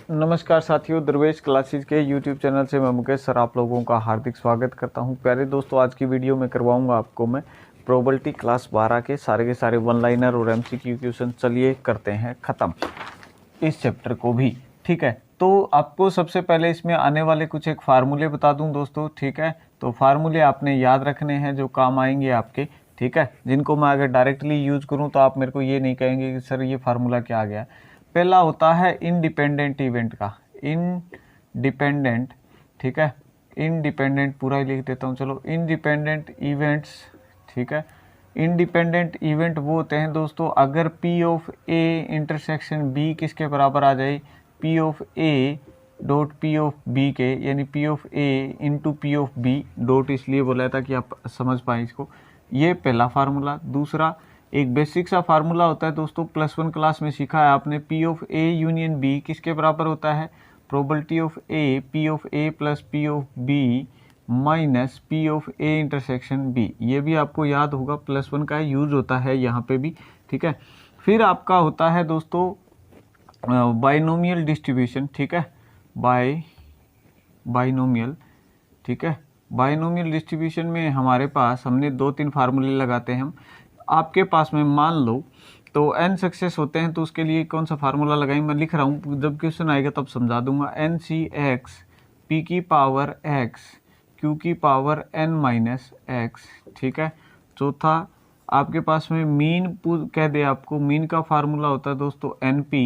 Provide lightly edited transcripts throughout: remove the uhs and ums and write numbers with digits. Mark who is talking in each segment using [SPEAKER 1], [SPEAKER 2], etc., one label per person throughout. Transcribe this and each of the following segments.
[SPEAKER 1] नमस्कार साथियों, दरवेश क्लासेस के YouTube चैनल से मैं मुकेश सर आप लोगों का हार्दिक स्वागत करता हूं। प्यारे दोस्तों, आज की वीडियो में करवाऊंगा आपको मैं प्रोबेबिलिटी क्लास 12 के सारे वन लाइनर और MCQ क्वेश्चन। चलिए करते हैं ख़त्म इस चैप्टर को भी। ठीक है, तो आपको सबसे पहले इसमें आने वाले कुछ एक फार्मूले बता दूं दोस्तों। ठीक है, तो फार्मूले आपने याद रखने हैं जो काम आएंगे आपके। ठीक है, जिनको मैं अगर डायरेक्टली यूज़ करूँ तो आप मेरे को ये नहीं कहेंगे कि सर ये फार्मूला क्या आ गया। पहला होता है इंडिपेंडेंट इवेंट का, इंडिपेंडेंट। ठीक है, इंडिपेंडेंट पूरा ही लिख देता हूँ, चलो इंडिपेंडेंट इवेंट्स। ठीक है, इंडिपेंडेंट इवेंट वो होते हैं दोस्तों अगर P of A intersection B किसके बराबर आ जाए, P of A dot P of B के, यानी P of A into P of B dot, इसलिए बोला था कि आप समझ पाएँ इसको। ये पहला फार्मूला। दूसरा एक बेसिक सा फार्मूला होता है दोस्तों, +1 क्लास में सीखा है आपने, P of A union B किसके बराबर होता है, probability of A P of A plus P of B minus P of A intersection B। ये भी आपको याद होगा, +1 का यूज होता है यहाँ पे भी। ठीक है, फिर आपका होता है दोस्तों बाइनोमियल डिस्ट्रीब्यूशन। ठीक है, बाइनोमियल। ठीक है, बाइनोमियल डिस्ट्रीब्यूशन में हमारे पास हमने 2-3 फार्मूले लगाते हैं हम। आपके पास में मान लो तो n सक्सेस होते हैं तो उसके लिए कौन सा फार्मूला लगाएंगे, मैं लिख रहा हूँ, जब क्वेश्चन आएगा तब समझा दूंगा। NCx p की पावर x q की पावर n माइनस x। ठीक है, चौथा आपके पास में मीन कह दे, आपको मीन का फार्मूला होता है दोस्तों NP।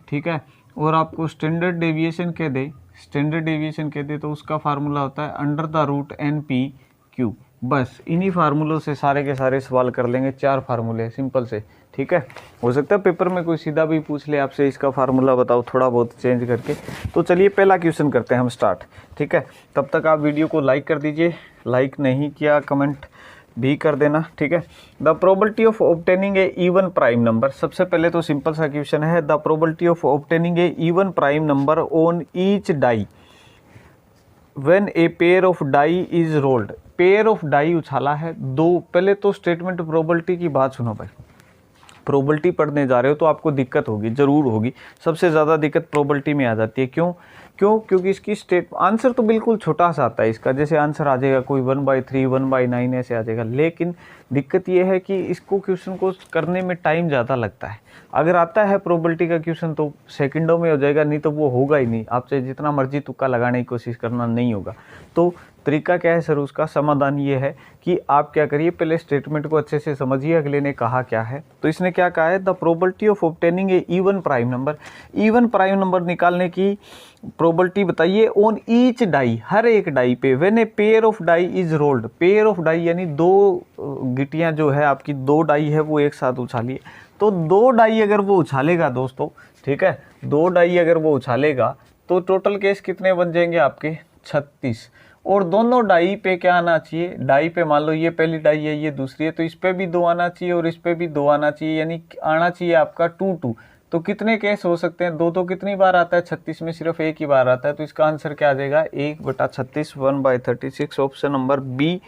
[SPEAKER 1] ठीक है, और आपको स्टैंडर्ड डेविएशन कह दे, स्टैंडर्ड डेविएशन कह दे तो उसका फार्मूला होता है अंडर द रूट NPQ। बस इन्हीं फार्मूलों से सारे के सारे सवाल कर लेंगे, 4 फार्मूले सिंपल से। ठीक है, हो सकता है पेपर में कोई सीधा भी पूछ ले आपसे इसका फार्मूला बताओ, थोड़ा बहुत चेंज करके। तो चलिए पहला क्वेश्चन करते हैं हम स्टार्ट। ठीक है, तब तक आप वीडियो को लाइक कर दीजिए, लाइक नहीं किया कमेंट भी कर देना। ठीक है, the probability of obtaining a even prime number. सबसे पहले तो सिंपल सा क्वेश्चन है, the probability of obtaining a even prime number on each die when a pair of die is rolled. Pair of die उछाला है दो। पहले तो स्टेटमेंट प्रोबेबिलिटी की बात सुनो भाई, प्रोबेबिलिटी पढ़ने जा रहे हो तो आपको दिक्कत होगी, ज़रूर होगी। सबसे ज़्यादा दिक्कत प्रोबेबिलिटी में आ जाती है। क्योंकि इसकी आंसर तो बिल्कुल छोटा सा आता है इसका, जैसे आंसर आ जाएगा कोई 1/3 1/9 ऐसे आ जाएगा। लेकिन दिक्कत ये है कि इसको क्वेश्चन को करने में टाइम ज़्यादा लगता है। अगर आता है प्रोबेबिलिटी का क्वेश्चन तो सेकंडों में हो जाएगा, नहीं तो वो होगा ही नहीं। आपसे जितना मर्जी तुक्का लगाने की कोशिश करना नहीं होगा। तो तरीका क्या है सर, उसका समाधान ये है कि आप क्या करिए, पहले स्टेटमेंट को अच्छे से समझिए अगले ने कहा क्या है। तो इसने क्या कहा है, the probability of obtaining a even prime number. Even prime number निकालने की प्रोबेबिलिटी बताइए ऑन ईच डाई, हर एक डाई पे, when a pair of die is rolled. Pair of die यानी दो गिटियां जो है आपकी, 2 डाई है वो एक साथ उछालिए। तो 2 डाई अगर वो उछालेगा दोस्तों, ठीक है, 2 डाई अगर वो उछालेगा तो टोटल केस कितने बन जाएंगे आपके, 36। और दोनों डाई पे क्या आना चाहिए, डाई पे मान लो ये पहली डाई है ये दूसरी है, तो इस पे भी 2 आना चाहिए और इस पे भी 2 आना चाहिए, यानी आना चाहिए आपका 2 तो कितने केस हो सकते हैं, 2 तो कितनी बार आता है, 36 में सिर्फ एक ही बार आता है। तो इसका आंसर क्या आ जाएगा, 1/36 1/36। ऑप्शन नंबर बी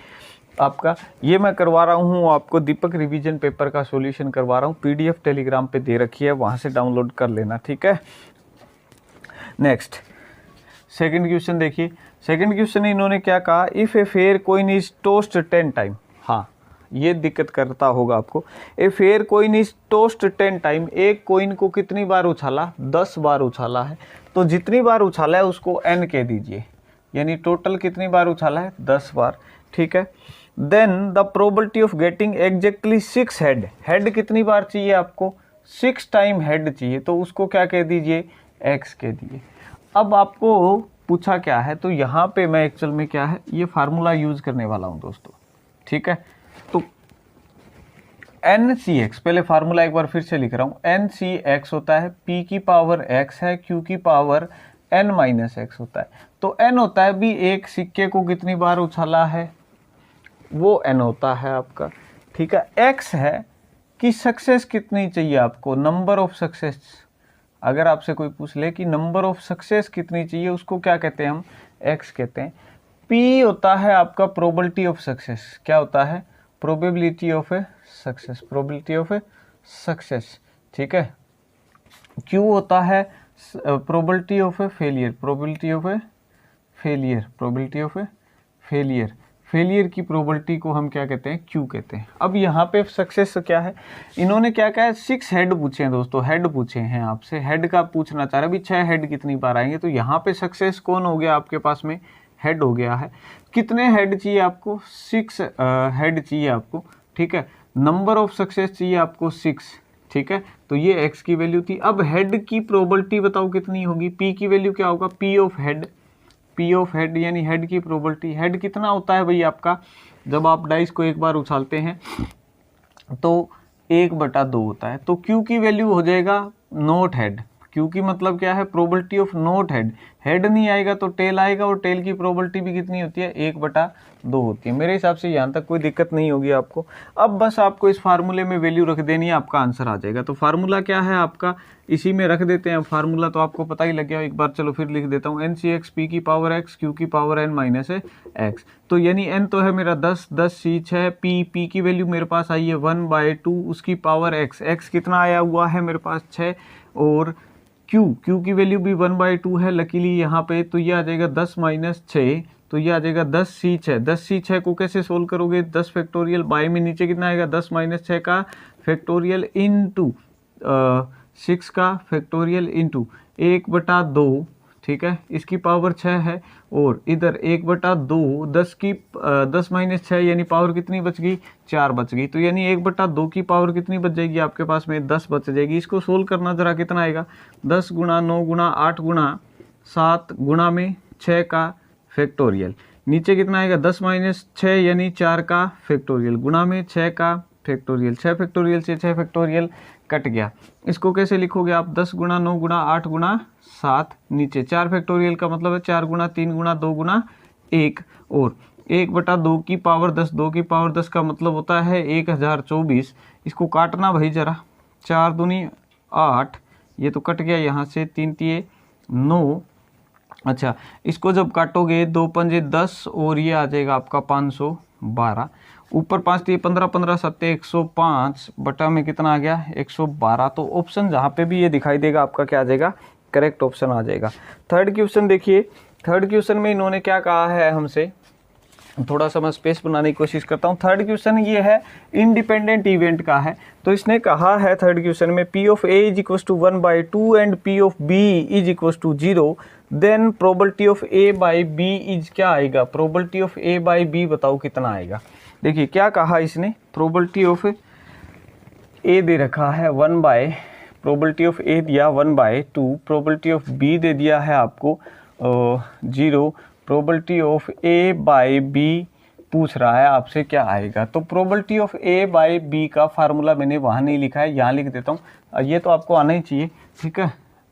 [SPEAKER 1] आपका। ये मैं करवा रहा हूँ आपको, दीपक रिवीजन पेपर का सॉल्यूशन करवा रहा हूँ, PDF टेलीग्राम पे दे रखी है, वहाँ से डाउनलोड कर लेना। ठीक है, नेक्स्ट सेकंड क्वेश्चन देखिए। सेकंड क्वेश्चन इन्होंने क्या कहा, if a fair coin is toast 10 time. हाँ, ये दिक्कत करता होगा आपको। A fair coin is toast 10 time, एक कोइन को कितनी बार उछाला, 10 बार उछाला है। तो जितनी बार उछाला है उसको n कह दीजिए, यानी टोटल कितनी बार उछाला है, 10 बार। ठीक है, then the probability of getting exactly 6 head. Head कितनी बार चाहिए आपको, 6 टाइम हेड चाहिए, तो उसको क्या कह दीजिए, x कह दीजिए। अब आपको पूछा क्या है, तो यहाँ पे मैं एक्चुअल में क्या है, ये फार्मूला यूज करने वाला हूँ दोस्तों। ठीक है, तो NCx, पहले फार्मूला एक बार फिर से लिख रहा हूँ, NCx होता है p की पावर x है, q की पावर n माइनस x होता है। तो n होता है भी एक सिक्के को कितनी बार उछाला है, वो n होता है आपका। ठीक है, x है कि सक्सेस कितनी चाहिए आपको, नंबर ऑफ सक्सेस। अगर आपसे कोई पूछ ले कि नंबर ऑफ सक्सेस कितनी चाहिए, उसको क्या कहते हैं हम, x कहते हैं। p होता है आपका प्रोबेबिलिटी ऑफ सक्सेस, क्या होता है, probability of a success, probability of a success. ठीक है, q होता है probability of A failure, failure की प्रोबेबिलिटी को हम क्या कहते हैं, क्यू कहते हैं। अब यहाँ पे सक्सेस क्या है, इन्होंने क्या कहा है, 6 हेड पूछे हैं दोस्तों, हेड पूछे हैं आपसे, हेड का पूछना चाह रहे हैं, 6 हेड कितनी बार आएंगे, तो यहाँ पे सक्सेस कौन हो गया आपके पास में, हेड हो गया है। कितने हेड चाहिए आपको, 6 हेड चाहिए आपको, ठीक है। नंबर ऑफ सक्सेस चाहिए आपको 6, ठीक है। तो ये x की वैल्यू थी। अब हेड की प्रोबेबिलिटी बताओ कितनी होगी, p की वैल्यू क्या होगा, p ऑफ हेड यानी हेड की प्रोबेबिलिटी। हेड कितना होता है भाई आपका, जब आप डाइस को एक बार उछालते हैं तो 1/2 होता है। तो q की वैल्यू हो जाएगा नॉट हेड, q की मतलब क्या है, probability of not head. Head नहीं आएगा तो टेल आएगा, और टेल की प्रोबेबिलिटी भी कितनी होती है, 1/2 होती है। मेरे हिसाब से यहाँ तक कोई दिक्कत नहीं होगी आपको। अब बस आपको इस फार्मूले में वैल्यू रख देनी है, आपका आंसर आ जाएगा। तो फार्मूला क्या है आपका, इसी में रख देते हैं। फार्मूला तो आपको पता ही लग गया, एक बार चलो फिर लिख देता हूँ, NCx p की पावर x q की पावर n माइनस x। तो यानी n तो है मेरा 10, 10 c 6, p की वैल्यू मेरे पास आई है 1/2, उसकी पावर x कितना आया हुआ है मेरे पास 6, और q की वैल्यू भी 1/2 है लकीली यहाँ पे। तो ये आ जाएगा 10 - 6, तो ये आ जाएगा 10c6। 10c6 को कैसे सोल्व करोगे, 10 फैक्टोरियल बाय में नीचे कितना आएगा, 10 - 6 का फैक्टोरियल इंटू 6 का फैक्टोरियल इंटू 1/2, ठीक है, इसकी पावर 6 है, और इधर 1/2, 10 - 6 यानी पावर कितनी बच गई, 4 बच गई। तो यानी 1/2 की पावर कितनी बच जाएगी आपके पास में, 10 बच जाएगी। इसको सोल्व करना जरा कितना आएगा, 10 × 9 × 8 × 7 गुणा में 6 का फैक्टोरियल, नीचे कितना आएगा 10 - 6 यानी 4 का फैक्टोरियल, गुणा में 6 का फैक्टोरियल। 6 फैक्टोरियल से 6 फैक्टोरियल कट गया। इसको कैसे लिखोगे आप, 10 × 9 × 8 × 7, नीचे 4 फैक्टोरियल का मतलब है 4 × 3 × 2 × 1, और 1/2 की पावर 10, 2 की पावर 10 का मतलब होता है 1024। इसको काटना भाई जरा, 4 दूनी 8, ये तो कट गया यहाँ से, 3 तिये 9। अच्छा, इसको जब काटोगे 2 पंजे 10, और ये आ जाएगा आपका 512। ऊपर 5 तिये 15, 15 7 105, बटा में कितना आ गया 112। तो ऑप्शन जहाँ पे भी ये दिखाई देगा आपका क्या आ जाएगा, करेक्ट ऑप्शन आ जाएगा। थर्ड क्वेश्चन देखिए, थर्ड क्वेश्चन में इन्होंने क्या कहा है हमसे, थोड़ा सा मैं स्पेस बनाने की कोशिश करता हूँ। थर्ड क्वेश्चन ये है इंडिपेंडेंट इवेंट का है। तो इसने कहा है थर्ड क्वेश्चन में P of A is equal to 1/2 and P of B is equal to 0, then probability of A by B is क्या आएगा, probability of A by B बताओ कितना आएगा। देखिए क्या कहा इसने, प्रोबेबिलिटी ऑफ A दे रखा है 1/, प्रोबेबिलिटी ऑफ A दिया 1/2, प्रोबेबिलिटी ऑफ B दे दिया है आपको 0, probability of A by B पूछ रहा है आपसे क्या आएगा। तो probability of A by B का फार्मूला मैंने वहाँ नहीं लिखा है, यहाँ लिख देता हूँ। ये तो आपको आना ही चाहिए, ठीक है।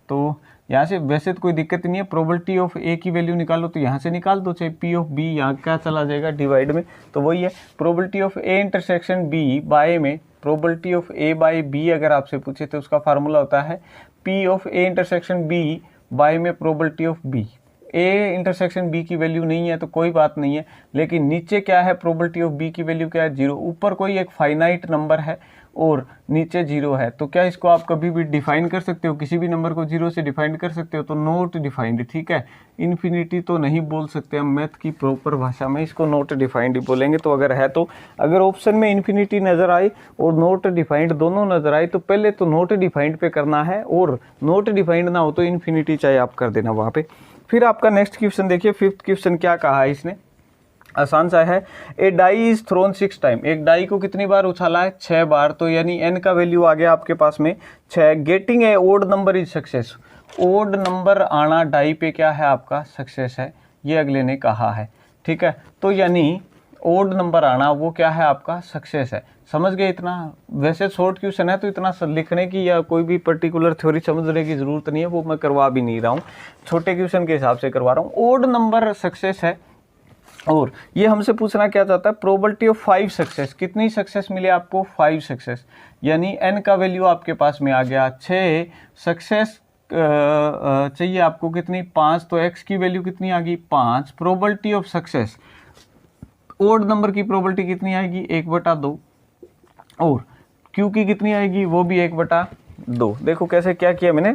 [SPEAKER 1] तो यहाँ से वैसे तो कोई दिक्कत नहीं है, प्रोबेबिलिटी ऑफ A की वैल्यू निकालो तो यहाँ से निकाल दो, चाहे P ऑफ B यहाँ क्या चला जाएगा डिवाइड में, तो वही है probability of A intersection B by में probability of A by B अगर आपसे पूछे तो उसका फार्मूला होता है P of A intersection B by में probability of B। A intersection B की वैल्यू नहीं है तो कोई बात नहीं है, लेकिन नीचे क्या है, प्रोबेबिलिटी ऑफ B की वैल्यू क्या है 0, ऊपर कोई एक फाइनाइट नंबर है और नीचे 0 है। तो क्या इसको आप कभी भी डिफाइन कर सकते हो, किसी भी नंबर को 0 से डिफाइन कर सकते हो, तो नॉट डिफाइंड, ठीक है। इन्फिनिटी तो नहीं बोल सकते हम मैथ की प्रॉपर भाषा में, इसको नॉट डिफाइंड ही बोलेंगे। तो अगर है तो अगर ऑप्शन में इन्फिनिटी नज़र आए और नॉट डिफाइंड दोनों नज़र आए तो पहले तो नॉट डिफाइंड पे करना है, और नॉट डिफाइंड ना हो तो इन्फिनिटी चाहे आप कर देना वहाँ पे। फिर आपका नेक्स्ट क्वेश्चन देखिए, फिफ्थ क्वेश्चन क्या कहा है इसने, आसान सा है। ए डाई इज थ्रोन 6 टाइम, एक डाई को कितनी बार उछाला है 6 बार, तो यानी n का वैल्यू आ गया आपके पास में 6। Getting a odd number is success, odd number आना डाई पे क्या है आपका सक्सेस है, ये अगले ने कहा है, ठीक है। तो यानी ओड नंबर आना वो क्या है आपका सक्सेस है, समझ गए इतना। वैसे शॉर्ट क्वेश्चन है तो इतना लिखने की या कोई भी पर्टिकुलर थ्योरी समझने की ज़रूरत नहीं है, वो मैं करवा भी नहीं रहा हूँ, छोटे क्वेश्चन के हिसाब से करवा रहा हूँ। ओड नंबर सक्सेस है, और ये हमसे पूछना क्या चाहता है, प्रोबेबिलिटी ऑफ 5 सक्सेस, कितनी सक्सेस मिले आपको 5 सक्सेस, यानी n का वैल्यू आपके पास में आ गया 6, सक्सेस चाहिए आपको कितनी 5, तो x की वैल्यू कितनी आ गई 5। Probability of success, odd number की प्रोबेबिलिटी कितनी आएगी 1/2, और q की कितनी आएगी वो भी 1/2। देखो कैसे क्या किया मैंने,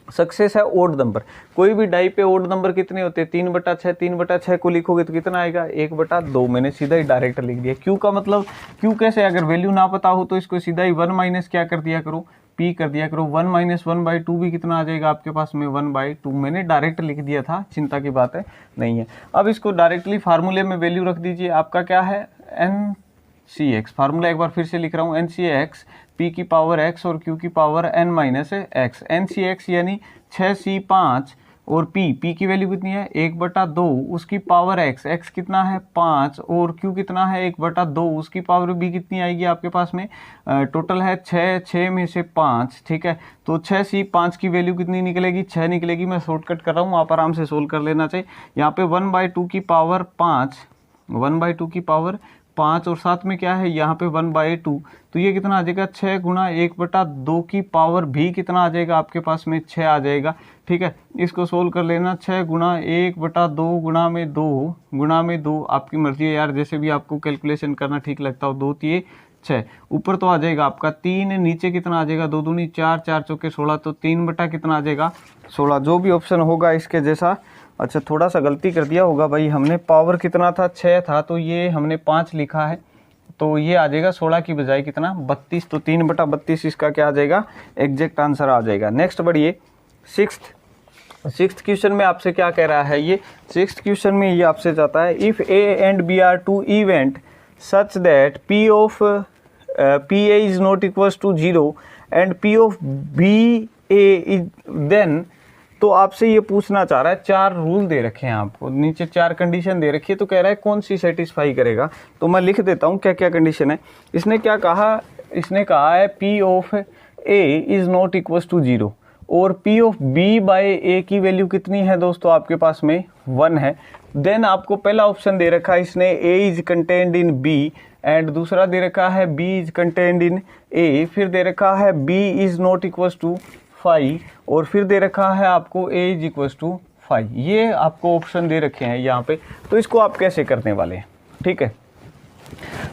[SPEAKER 1] सक्सेस है ओड नंबर। कोई भी डाई पे ओड नंबर कितने होते हैं, 3/6, 3/6 को लिखोगे तो कितना आएगा, 1/2। मैंने सीधा ही डायरेक्ट लिख दिया। क्यू का मतलब, क्यू कैसे, अगर वैल्यू ना पता हो तो इसको सीधा ही 1 माइनस क्या कर दिया करो, पी कर दिया करो। 1 माइनस 1/2 भी कितना आ जाएगा आपके पास में, 1/2। मैंने डायरेक्ट लिख दिया था, चिंता की बात है नहीं है। अब इसको डायरेक्टली फार्मूले में वैल्यू रख दीजिए। आपका क्या है, NCX। फार्मूला एक बार फिर से लिख रहा हूँ, NCX P की पावर x और Q की power n minus x। NCX यानी 6C5 और P की वैल्यू कितनी है, 1/2, उसकी पावर x कितना है 5 और Q कितना है 1/2, उसकी पावर भी कितनी आएगी आपके पास में, टोटल है 6 में से 5, ठीक है। तो 6C5 की वैल्यू कितनी निकलेगी, 6 निकलेगी। मैं शॉर्टकट कर रहा हूँ, आप आराम से सोल्व कर लेना चाहिए। यहाँ पे 1/2 की पावर 5, 1/2 की पावर 5 और साथ में क्या है यहाँ पे 1/2, तो ये कितना आ जाएगा, 6 गुणा 1/2 की पावर भी कितना आ जाएगा आपके पास में, 6 आ जाएगा, ठीक है। इसको सोल्व कर लेना, 6 गुणा 1/2 गुणा में 2 आपकी मर्जी है यार, जैसे भी आपको कैलकुलेशन करना ठीक लगता हो। 2 3 6, ऊपर तो आ जाएगा आपका 3, नीचे कितना आ जाएगा, 2 दूनी 4, 4 चौके 16, तो 3 बटा कितना आ जाएगा 16। जो भी ऑप्शन होगा इसके जैसा। अच्छा थोड़ा सा गलती कर दिया होगा भाई, हमने पावर कितना था 6 था, तो ये हमने 5 लिखा है, तो ये आ जाएगा 16 की बजाय कितना 32, तो 3/32 इसका क्या आ जाएगा, एग्जैक्ट आंसर आ जाएगा। नेक्स्ट बढ़िए, सिक्स्थ क्वेश्चन में आपसे क्या कह रहा है, ये सिक्स्थ क्वेश्चन में ये आपसे चाहता है, if A and B are two event such that P of P A is not equals to 0 and P of B A is then, तो आपसे ये पूछना चाह रहा है, 4 रूल दे रखे हैं आपको, नीचे 4 कंडीशन दे रखी है, तो कह रहा है कौन सी सेटिस्फाई करेगा। तो मैं लिख देता हूँ क्या क्या कंडीशन है। इसने क्या कहा, इसने कहा है P of A is not equals to 0 और P of B by A की वैल्यू कितनी है दोस्तों आपके पास में 1 है। देन आपको पहला ऑप्शन दे रखा है इसने, A is contained in B, and दूसरा दे रखा है B is contained in A, फिर दे रखा है B is not equals to 5 और फिर दे रखा है आपको a इज इक्वल्स टू 5। ये आपको ऑप्शन दे रखे हैं यहाँ पे, तो इसको आप कैसे करने वाले हैं, ठीक है।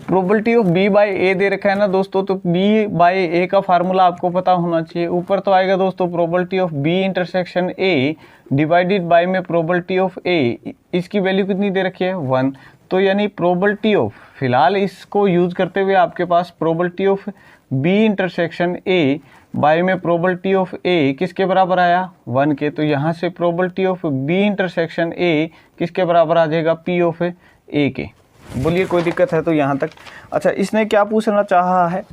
[SPEAKER 1] प्रोबेबिलिटी ऑफ b बाई ए दे रखा है ना दोस्तों, तो b बाई ए का फार्मूला आपको पता होना चाहिए। ऊपर तो आएगा दोस्तों probability of b intersection a divided by में प्रोबेबिलिटी ऑफ a, इसकी वैल्यू कितनी दे रखी है 1, तो यानी प्रोबेबिलिटी ऑफ, फिलहाल इसको यूज करते हुए आपके पास probability of b intersection a by में प्रोबेबिलिटी ऑफ a किसके बराबर आया 1 के, तो यहाँ से probability of b intersection a किसके बराबर आ जाएगा p ऑफ a के। बोलिए कोई दिक्कत है तो यहाँ तक। अच्छा इसने क्या पूछना चाहा है,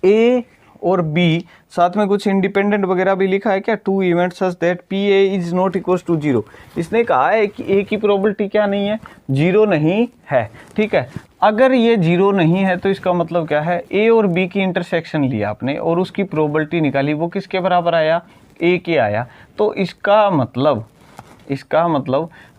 [SPEAKER 1] a और b साथ में कुछ इंडिपेंडेंट वगैरह भी लिखा है क्या, 2 event such that P A is not equals to 0। इसने कहा है कि a की प्रोबेबिलिटी क्या नहीं है, 0 नहीं है, ठीक है। अगर ये 0 नहीं है तो इसका मतलब क्या है, a और b की इंटरसेक्शन लिया आपने और उसकी प्रोबेबिलिटी निकाली, वो किसके बराबर आया a के आया, तो इसका मतलब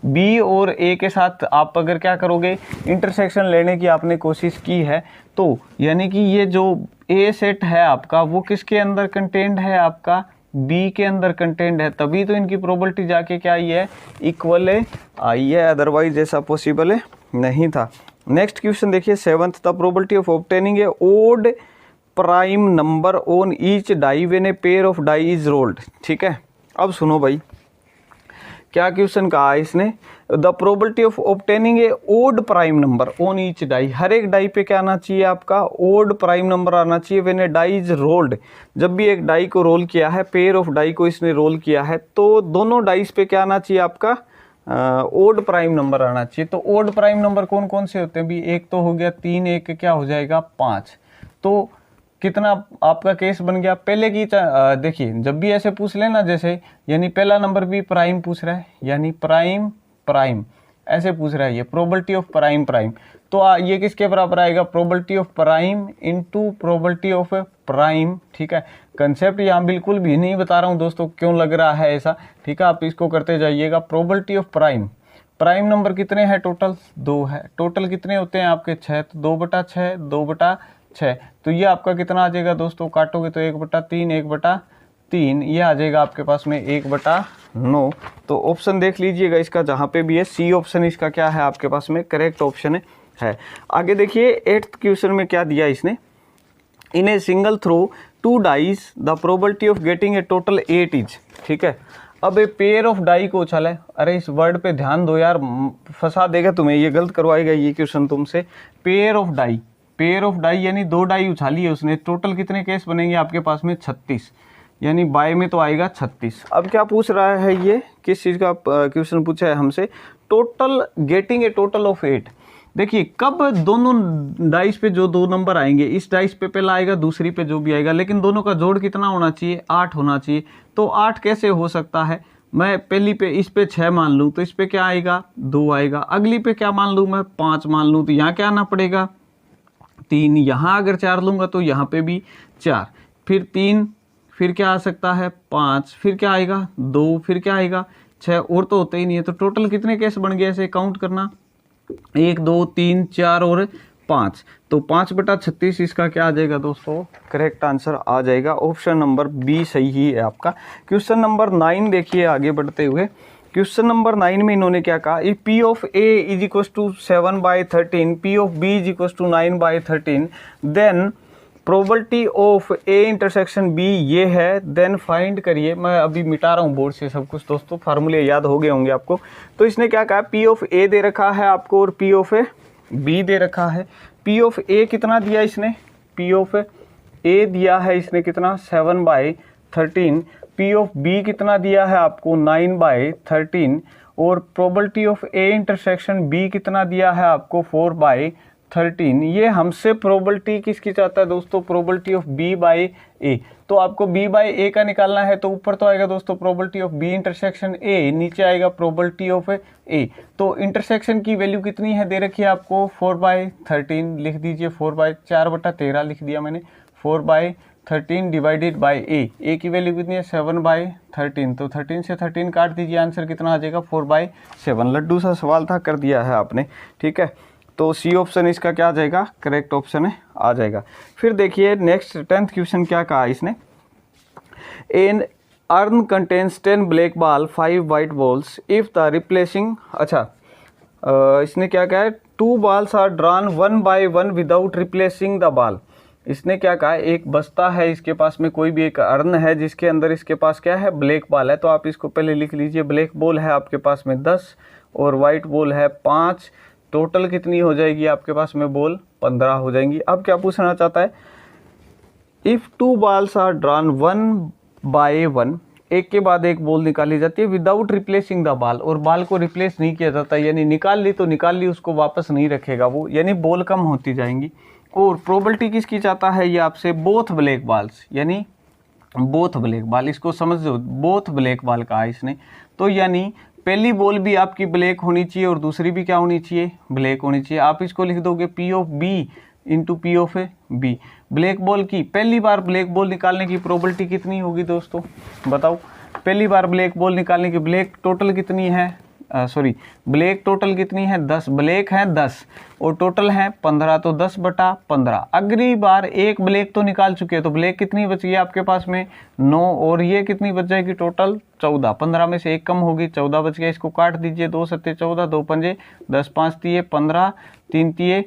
[SPEAKER 1] b और a के साथ आप अगर क्या करोगे, इंटरसेक्शन लेने की आपने कोशिश की है, तो यानी कि ये जो a सेट है आपका वो किसके अंदर कंटेंट है, आपका b के अंदर कंटेंट है, तभी तो इनकी प्रोबेबिलिटी जाके क्या आई है, इक्वल आई है, अदरवाइज ऐसा पॉसिबल नहीं था। नेक्स्ट क्वेश्चन देखिए 7th, the probability of obtaining a odd prime number on each die when a pair of die is rolled. ठीक है, अब सुनो भाई क्या क्वेश्चन कहा है इसने, the probability of obtaining a odd prime number on each die, हर एक डाई पे क्या आना चाहिए आपका, ओड प्राइम नंबर आना चाहिए when a die is rolled, जब भी एक डाई को रोल किया है, पेयर ऑफ डाई को इसने रोल किया है, तो दोनों डाइस पे क्या आना चाहिए आपका, ओड प्राइम नंबर आना चाहिए। तो ओड प्राइम नंबर कौन कौन से होते हैं भी, एक तो हो गया 3, एक क्या हो जाएगा 5, तो कितना आपका केस बन गया। पहले की देखिए जब भी ऐसे पूछ लेना जैसे, यानी पहला नंबर भी प्राइम पूछ रहा है, यानी प्राइम ऐसे पूछ रहा है, ये प्रोबेबिलिटी ऑफ प्राइम, तो ये किसके बराबर आएगा, probability of prime into probability of prime. ठीक है, कंसेप्ट यहाँ बिल्कुल भी नहीं बता रहा हूँ दोस्तों क्यों लग रहा है ऐसा, ठीक है, आप इसको करते जाइएगा। प्रोबेबिलिटी ऑफ प्राइम नंबर कितने हैं, टोटल 2 है, टोटल कितने होते हैं आपके 6, तो 2/6 2/6, तो ये आपका कितना आ जाएगा दोस्तों, काटोगे तो 1/3 1/3, ये आ जाएगा आपके पास में 1/9। तो ऑप्शन देख लीजिएगा इसका, जहाँ पे भी है सी ऑप्शन इसका क्या है आपके पास में करेक्ट ऑप्शन है। आगे देखिए 8th क्वेश्चन में क्या दिया इसने, in a single throw 2 dice the probability of getting a total 8 is, ठीक है। अब ए पेयर ऑफ डाई को उछाला है, अरे इस वर्ड पे ध्यान दो यार, फंसा देगा तुम्हें, ये गलत करवाएगा ये क्वेश्चन तुमसे। पेयर ऑफ डाई यानी 2 डाई उछाली है उसने, टोटल कितने केस बनेंगे आपके पास में 36, यानी बाय में तो आएगा 36। अब क्या पूछ रहा है, ये किस चीज़ का क्वेश्चन पूछा है हमसे, total getting a total of 8। देखिए कब दोनों डाइस पे जो 2 नंबर आएंगे, इस डाइस पे पहला आएगा, दूसरी पे जो भी आएगा, लेकिन दोनों का जोड़ कितना होना चाहिए, 8 होना चाहिए। तो 8 कैसे हो सकता है, मैं पहली पे इस पे 6 मान लूँ तो इस पे क्या आएगा, 2 आएगा। अगली पे क्या मान लूँ मैं, 5 मान लूँ तो यहाँ क्या आना पड़ेगा, 3। यहाँ अगर 4 लूँगा तो यहाँ पे भी 4, फिर 3, फिर क्या आ सकता है 5, फिर क्या आएगा 2, फिर क्या आएगा 6, और तो होते ही नहीं है। तो टोटल कितने केस बन गए, ऐसे काउंट करना, 1 2 3 4 और 5, तो 5/36 इसका क्या आ जाएगा दोस्तों, करेक्ट आंसर आ जाएगा। ऑप्शन नंबर बी सही ही है आपका। क्वेश्चन नंबर 9 देखिए, आगे बढ़ते हुए क्वेश्चन नंबर 9 में इन्होंने क्या कहा, if P of A is equal to 7/13, P of B is equal to 9/13, then probability of A intersection B ये है, देन फाइंड करिए। मैं अभी मिटा रहा हूँ बोर्ड से सब कुछ दोस्तों, फार्मूले याद हो गए होंगे आपको। तो इसने क्या कहा, P ऑफ A दे रखा है आपको और P ऑफ B दे रखा है। P ऑफ A कितना दिया इसने, P ऑफ A दिया है इसने कितना 7/13, P ऑफ B कितना दिया है आपको 9/13, और probability of A intersection B कितना दिया है आपको 4/13। ये हमसे प्रोबेबिलिटी किसकी चाहता है दोस्तों, प्रोबेबिलिटी ऑफ B/A। तो आपको B/A का निकालना है, तो ऊपर तो आएगा दोस्तों probability of B intersection A, नीचे आएगा प्रोबेबिलिटी ऑफ A। तो इंटरसेक्शन की वैल्यू कितनी है दे रखी है आपको 4/13, लिख दीजिए 4/13 लिख दिया मैंने, 4/13 डिवाइडेड बाय A की वैल्यू कितनी है 7/13, तो 13 से 13 काट दीजिए, आंसर कितना आ जाएगा 4/7। लड्डू सा सवाल था, कर दिया है आपने, ठीक है। तो सी ऑप्शन इसका क्या आ जाएगा, करेक्ट ऑप्शन है, आ जाएगा। फिर देखिए नेक्स्ट 10th क्वेश्चन क्या कहा इसने, an urn contains 10 black ball 5 white balls if the replacing, अच्छा इसने क्या कहा है, 2 balls are drawn 1 by 1 without replacing the ball. इसने क्या कहा, एक बस्ता है इसके पास में, कोई भी एक अर्न है जिसके अंदर इसके पास क्या है, ब्लैक बॉल है। तो आप इसको पहले लिख लीजिए, ब्लैक बॉल है आपके पास में 10 और वाइट बॉल है 5, टोटल कितनी हो जाएगी आपके पास में बॉल 15 हो जाएंगी। अब क्या पूछना चाहता है, if 2 balls are drawn 1 by 1, एक के बाद एक बॉल निकाली जाती है विदाउट रिप्लेसिंग द बॉल, और बॉल को रिप्लेस नहीं किया जाता, यानी निकाल ली तो निकाल ली, उसको वापस नहीं रखेगा वो, यानी बॉल कम होती जाएंगी। और प्रोबेबिलिटी किसकी चाहता है ये आपसे, बोथ ब्लैक बॉल्स, यानी बोथ ब्लैक बॉल, इसको समझ लो, बोथ ब्लैक बॉल कहा इसने। तो यानी पहली बॉल भी आपकी ब्लैक होनी चाहिए और दूसरी भी क्या होनी चाहिए, ब्लैक होनी चाहिए। आप इसको लिख दोगे P of B into P of B। Black ball की पहली बार ब्लैक बॉल निकालने की प्रोबेबिलिटी कितनी होगी दोस्तों, बताओ। पहली बार ब्लैक बॉल निकालने की, ब्लैक टोटल कितनी है, ब्लैक टोटल कितनी है 10, ब्लैक है 10 और टोटल है 15, तो 10/15। अगली बार एक ब्लैक तो निकाल चुके हैं, तो ब्लैक कितनी बच गई आपके पास में 9, और ये कितनी बच जाएगी टोटल 14, 15 में से एक कम होगी, 14 बच गया। इसको काट दीजिए, 2 7 14, 2 5 10, 5 3 15, 3 3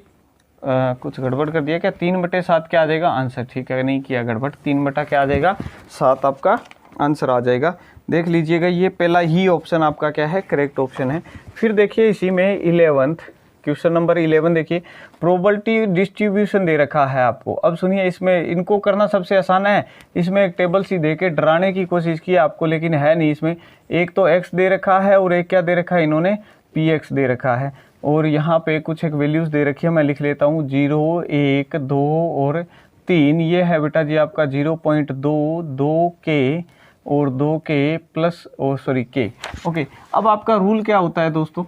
[SPEAKER 1] कुछ गड़बड़ कर दिया क्या, 3/7 क्या आ जाएगा आंसर, ठीक है नहीं किया गड़बड़, 3 क्या आ जाएगा 7 आपका आंसर आ जाएगा। देख लीजिएगा, ये पहला ही ऑप्शन आपका क्या है, करेक्ट ऑप्शन है। फिर देखिए इसी में 11th क्वेश्चन नंबर 11 देखिए, प्रोबेबिलिटी डिस्ट्रीब्यूशन दे रखा है आपको। अब सुनिए, इसमें इनको करना सबसे आसान है, इसमें एक टेबल सी दे के डराने की कोशिश की आपको, लेकिन है नहीं इसमें। एक तो x दे रखा है और एक क्या दे रखा है इन्होंने, px दे रखा है, और यहाँ पे कुछ एक वैल्यूज़ दे रखी है, मैं लिख लेता हूँ 0 1 2 और 3। ये है बेटा जी आपका 0.2 2k और 2k प्लस k। ओके, अब आपका रूल क्या होता है दोस्तों,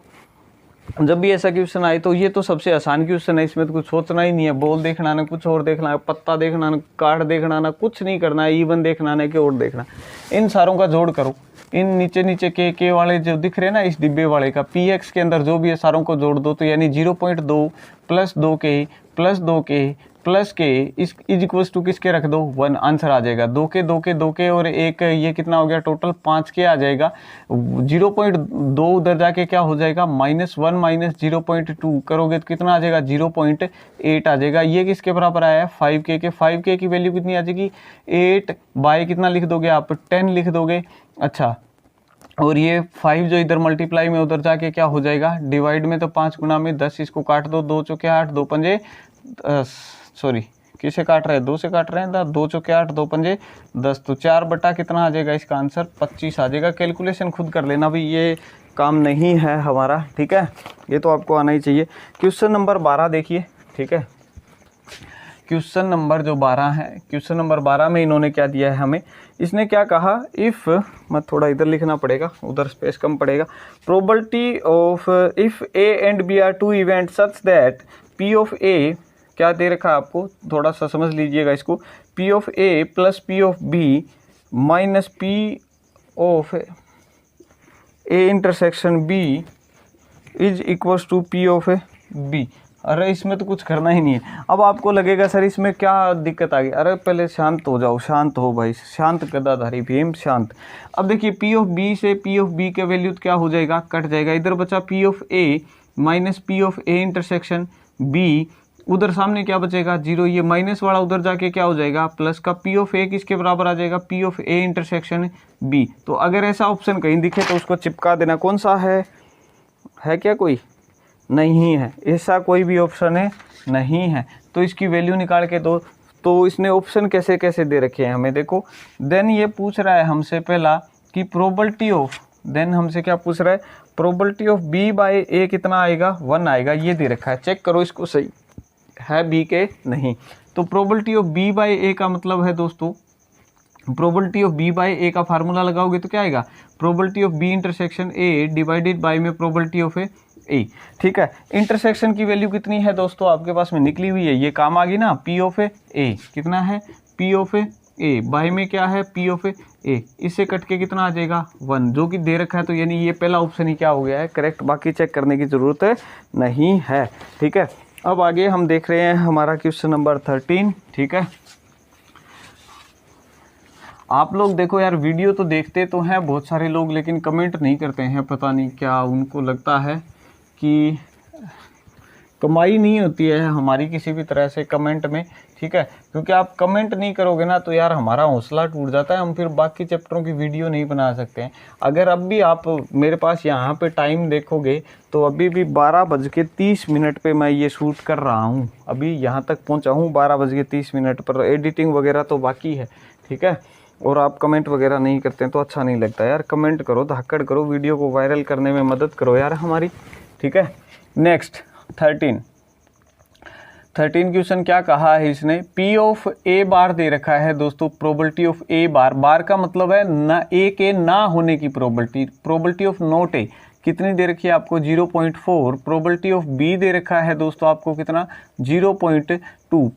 [SPEAKER 1] जब भी ऐसा क्वेश्चन आए तो ये तो सबसे आसान क्वेश्चन है, इसमें तो कुछ सोचना ही नहीं है, बॉल देखना ना कुछ और देखना है, पत्ता देखना ना कार्ड देखना ना कुछ नहीं करना है, इवन देखना ना कि और देखना, इन सारों का जोड़ करो। इन नीचे नीचे के वाले जो दिख रहे हैं ना, इस डिब्बे वाले का px के अंदर जो भी है सारों को जोड़ दो, तो यानी 0.2 plus 2k plus 2k plus के इज इक्वल्स टू किसके रख दो 1, आंसर आ जाएगा 2k और 1 ये कितना हो गया टोटल 5k आ जाएगा। 0.2 उधर जाके क्या हो जाएगा -1 माइनस 0.2 करोगे तो कितना आ जाएगा 0.8 आ जाएगा। ये किसके बराबर आया है 5k के। 5k की वैल्यू कितनी आ जाएगी 8 बाय कितना लिख दोगे आप 10 लिख दोगे। अच्छा, और ये 5 जो इधर मल्टीप्लाई में उधर जाके क्या हो जाएगा डिवाइड में, तो 5 गुना में 10, इसको काट दो 2 चौके 8 2 पंजे 10, सॉरी किसे काट रहे हैं 2 से काट रहे हैं 2 चौके 8 2 पंजे 10, तो 4 बटा कितना आ जाएगा इसका आंसर 25 आ जाएगा। कैलकुलेशन खुद कर लेना भाई, ये काम नहीं है हमारा, ठीक है, ये तो आपको आना ही चाहिए। क्वेश्चन नंबर 12 देखिए, ठीक है, क्वेश्चन नंबर जो 12 है, क्वेश्चन नंबर 12 में इन्होंने क्या दिया है हमें, इसने क्या कहा, इफ़, मैं थोड़ा इधर लिखना पड़ेगा उधर स्पेस कम पड़ेगा, probability of if A and B are two event such that P of A, क्या दे रखा है आपको, थोड़ा सा समझ लीजिएगा इसको, P of A plus P of B minus P of A intersection B is equals to P of B. अरे इसमें तो कुछ करना ही नहीं है। अब आपको लगेगा सर इसमें क्या दिक्कत आ गई, अरे पहले शांत हो जाओ, शांत हो भाई, शांत गदाधारी भीम शांत। अब देखिए पी ऑफ बी से पी ऑफ बी के वैल्यू क्या हो जाएगा, कट जाएगा, इधर बचा P of A minus P of A intersection B, उधर सामने क्या बचेगा 0, ये माइनस वाला उधर जाके क्या हो जाएगा प्लस का, पी ऑफ ए किसके बराबर आ जाएगा P of A intersection B. तो अगर ऐसा ऑप्शन कहीं दिखे तो उसको चिपका देना। कौन सा है क्या कोई नहीं है, ऐसा कोई भी ऑप्शन है नहीं है, तो इसकी वैल्यू निकाल के दो। तो इसने ऑप्शन कैसे कैसे दे रखे हैं हमें, देखो, देन ये पूछ रहा है हमसे पहला कि प्रोबेबिलिटी ऑफ, देन हमसे क्या पूछ रहा है, प्रोबेबिलिटी ऑफ बी बाय ए कितना आएगा 1 आएगा, ये दे रखा है, चेक करो इसको सही है बी के नहीं। तो probability of B by A का मतलब है दोस्तों, probability of B by A का फार्मूला लगाओगे तो क्या आएगा, probability of B intersection A divided by में प्रोबेबिलिटी ऑफ ए, ठीक है। इंटरसेक्शन की वैल्यू कितनी है दोस्तों आपके पास में निकली हुई है, ये काम आ गई ना, पी ऑफ ए कितना है पी ऑफ ए बाय में क्या है पी ऑफ ए, इससे कट के कितना आ जाएगा 1, जो कि दे रखा है, तो यानी ये पहला ऑप्शन ही क्या हो गया है करेक्ट, बाकी चेक करने की ज़रूरत नहीं है, ठीक है। अब आगे हम देख रहे हैं हमारा क्वेश्चन नंबर 13, ठीक है। आप लोग देखो यार, वीडियो तो देखते तो हैं बहुत सारे लोग, लेकिन कमेंट नहीं करते हैं, पता नहीं क्या, उनको लगता है कि कमाई नहीं होती है हमारी किसी भी तरह से कमेंट में, ठीक है, क्योंकि आप कमेंट नहीं करोगे ना तो यार हमारा हौसला टूट जाता है, हम फिर बाकी चैप्टरों की वीडियो नहीं बना सकते हैं। अगर अब भी आप मेरे पास यहाँ पे टाइम देखोगे तो अभी भी 12:30 पे मैं ये शूट कर रहा हूँ, अभी यहाँ तक पहुँचा हूँ 12:30 पर, एडिटिंग वगैरह तो बाकी है, ठीक है, और आप कमेंट वगैरह नहीं करते हैं तो अच्छा नहीं लगता यार। कमेंट करो, धाकड़ करो, वीडियो को वायरल करने में मदद करो यार हमारी, ठीक है। नेक्स्ट 13 क्वेश्चन क्या कहा है इसने, पी ऑफ ए बार दे रखा है दोस्तों, प्रोबेबिलिटी ऑफ ए बार, बार का मतलब है ना ए के ना होने की प्रोबेबिलिटी ऑफ नॉट ए कितनी दे रखी है आपको 0.4, प्रोबेबिलिटी ऑफ बी दे रखा है दोस्तों आपको कितना 0.2,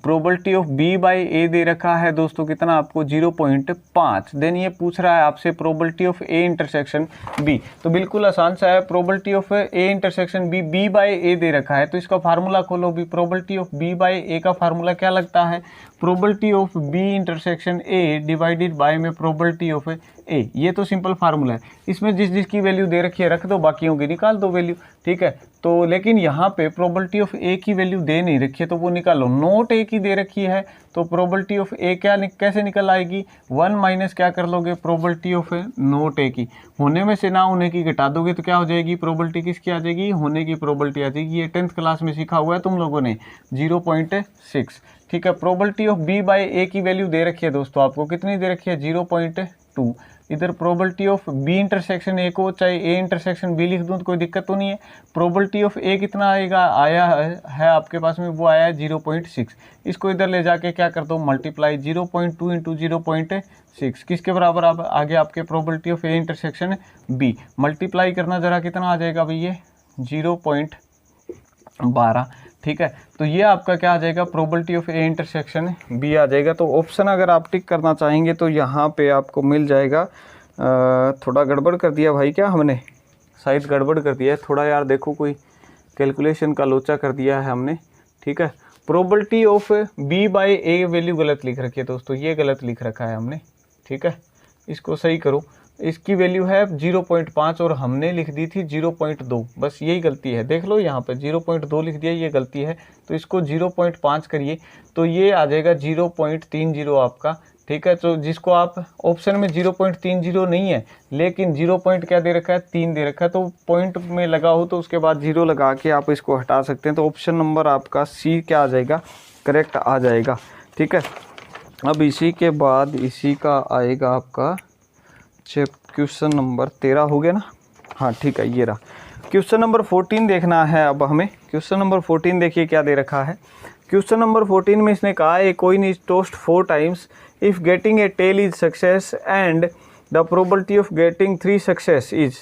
[SPEAKER 1] probability of B by A दे रखा है दोस्तों कितना आपको 0.5। देन ये पूछ रहा है आपसे probability of A intersection B, तो बिल्कुल आसान सा है, probability of A intersection B by A दे रखा है, तो इसका फार्मूला खोलो भी, probability of B by A का फार्मूला क्या लगता है, probability of B intersection A divided by में प्रोबेबिलिटी ऑफ ए, ये तो सिंपल फार्मूला है। इसमें जिस जिसकी वैल्यू दे रखी है रख दो, बाकियों की निकाल दो वैल्यू, ठीक है। तो लेकिन यहाँ पे प्रोबेबिलिटी ऑफ ए की वैल्यू दे नहीं रखी है तो वो निकालो, नॉट ए की दे रखी है तो प्रोबेबिलिटी ऑफ ए कैसे निकल आएगी, 1 माइनस क्या कर लोगे प्रोबेबिलिटी ऑफ नॉट ए की, होने में से ना होने की घटा दोगे तो क्या हो जाएगी, प्रोबेबिलिटी किसकी आ जाएगी, होने की प्रोबेबिलिटी आ जाएगी। ये 10th क्लास में सीखा हुआ है तुम लोगों ने 0.6, ठीक है। Probability of B by A की वैल्यू दे रखी है दोस्तों आपको, कितनी दे रखी है 0.2, इधर probability of B intersection A को चाहे ए इंटरसेक्शन बी लिख दूं तो कोई दिक्कत तो नहीं है। प्रोबेबिलिटी ऑफ ए कितना आएगा, आया है आपके पास में, वो आया है 0.6, इसको इधर ले जाके क्या कर दो मल्टीप्लाई, 0.2 इंटू 0.6 किसके बराबर आ गया आपके probability of A intersection B, multiply करना जरा कितना आ जाएगा भैया 0.12, ठीक है। तो ये आपका क्या आ जाएगा, probability of A intersection B आ जाएगा। तो ऑप्शन अगर आप टिक करना चाहेंगे तो यहाँ पे आपको मिल जाएगा, थोड़ा गड़बड़ कर दिया भाई क्या हमने, शायद गड़बड़ कर दिया है थोड़ा यार, देखो कोई कैलकुलेशन का लोचा कर दिया है हमने, ठीक है। Probability of B by A value गलत लिख रखी है दोस्तों, ये गलत लिख रखा है हमने, ठीक है, इसको सही करो। इसकी वैल्यू है 0.5 और हमने लिख दी थी 0.2, बस यही गलती है, देख लो यहाँ पे 0.2 लिख दिया, ये गलती है। तो इसको 0.5 करिए तो ये आ जाएगा 0.30 आपका, ठीक है। तो जिसको आप ऑप्शन में 0.30 नहीं है, लेकिन 0. क्या दे रखा है, 3 दे रखा है, तो पॉइंट में लगा हो तो उसके बाद 0 लगा के आप इसको हटा सकते हैं। तो ऑप्शन नंबर आपका सी क्या आ जाएगा, करेक्ट आ जाएगा, ठीक है। अब इसी के बाद इसी का आएगा आपका क्वेश्चन नंबर 13 हो गया ना, हाँ ठीक है, ये रहा। क्वेश्चन नंबर 14 देखना है अब हमें। क्वेश्चन नंबर 14 देखिए क्या दे रखा है। क्वेश्चन नंबर 14 में इसने कहा a coin is tossed 4 times if getting a tail is success and the probability of getting 3 success is.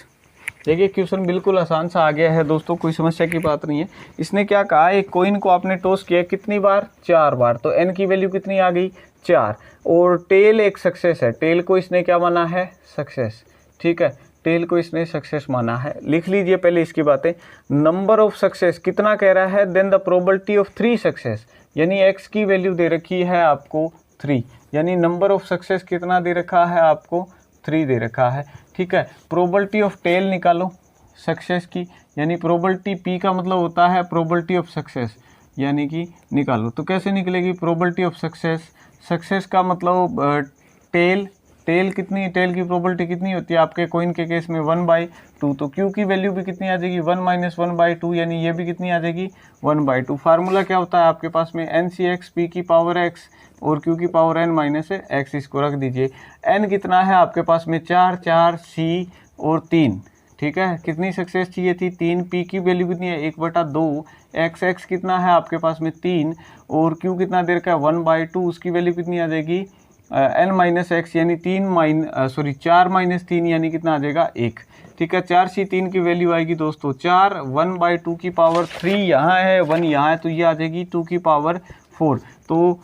[SPEAKER 1] देखिए क्वेश्चन बिल्कुल आसान सा आ गया है दोस्तों, कोई समस्या की बात नहीं है। इसने क्या कहा, एक कॉइन को आपने टॉस किया कितनी बार, 4 बार, तो एन की वैल्यू कितनी आ गई, 4, और टेल एक सक्सेस है, टेल को इसने क्या माना है, सक्सेस, ठीक है, टेल को इसने सक्सेस माना है। लिख लीजिए पहले इसकी बातें। नंबर ऑफ सक्सेस कितना कह रहा है, then the probability of 3 success, यानी एक्स की वैल्यू दे रखी है आपको 3, यानी नंबर ऑफ सक्सेस कितना दे रखा है आपको, 3 दे रखा है, ठीक है। प्रोबेबिलिटी ऑफ टेल निकालो सक्सेस की, यानी प्रोबेबिलिटी पी का मतलब होता है प्रोबेबिलिटी ऑफ सक्सेस, यानी कि निकालो। तो कैसे निकलेगी प्रोबेबिलिटी ऑफ सक्सेस, सक्सेस का मतलब टेल कितनी, टेल की प्रोबेबिलिटी कितनी होती है आपके कॉइन के केस में 1/2, तो क्यू की वैल्यू भी कितनी आ जाएगी 1 - 1/2, यानी ये भी कितनी आ जाएगी 1/2। फार्मूला क्या होता है आपके पास में, एन सी एक्स पी की पावर एक्स और क्यू की पावर एन माइनस एक्स, इसको रख दीजिए। एन कितना है आपके पास में 4, 4 सी और 3, ठीक है। कितनी सक्सेस चाहिए थी, 3, पी की वैल्यू कितनी है 1/2, एक्स कितना है आपके पास में 3, और क्यू कितना दे रखा है 1/2, उसकी वैल्यू कितनी आ जाएगी एन माइनस एक्स, यानी 4 - 3 यानी कितना आ जाएगा 1, ठीक है। 4 सी 3 की वैल्यू आएगी दोस्तों 4, 1/2 की पावर 3 यहाँ है, 1 यहाँ है, तो ये आ जाएगी 2 की पावर 4। तो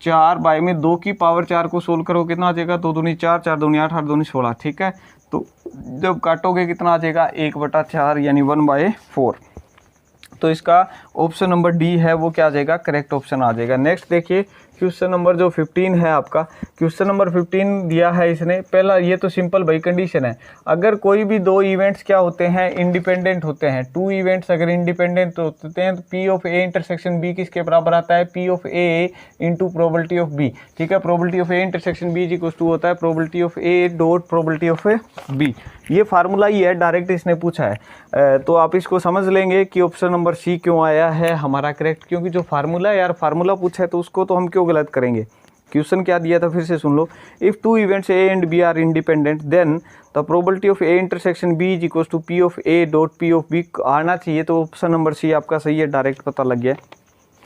[SPEAKER 1] 4 बाय में 2 की पावर 4 को सोल्व करो कितना आ जाएगा, 2 दूनी 4, 4 दूनी 8, 8 दूनी 16, ठीक है। तो जब काटोगे कितना आ जाएगा 1/4, यानी 1/4। तो इसका ऑप्शन नंबर डी है वो क्या आ जाएगा, करेक्ट ऑप्शन आ जाएगा। नेक्स्ट देखिए क्वेश्चन नंबर जो 15 है आपका, क्वेश्चन नंबर 15 दिया है इसने। पहला ये तो सिंपल भाई कंडीशन है, अगर कोई भी 2 इवेंट्स क्या होते हैं, इंडिपेंडेंट होते हैं, 2 इवेंट्स अगर इंडिपेंडेंट होते हैं तो P of A intersection B किसके बराबर आता है, P of A into probability of B, ठीक है। Probability of A intersection B equal to होता है probability of A dot probability of B. ये फार्मूला ही है, डायरेक्ट इसने पूछा है, तो आप इसको समझ लेंगे कि ऑप्शन नंबर सी क्यों आया है हमारा करेक्ट, क्योंकि जो फार्मूला है यार, फार्मूला पूछा है तो उसको तो हम क्यों गलत करेंगे। क्वेश्चन क्या दिया था फिर से सुन लो, if 2 events A and B are independent then the probability of A intersection B is equal to P of A dot P of B आना चाहिए, तो ऑप्शन नंबर सी आपका सही है, डायरेक्ट पता लग गया।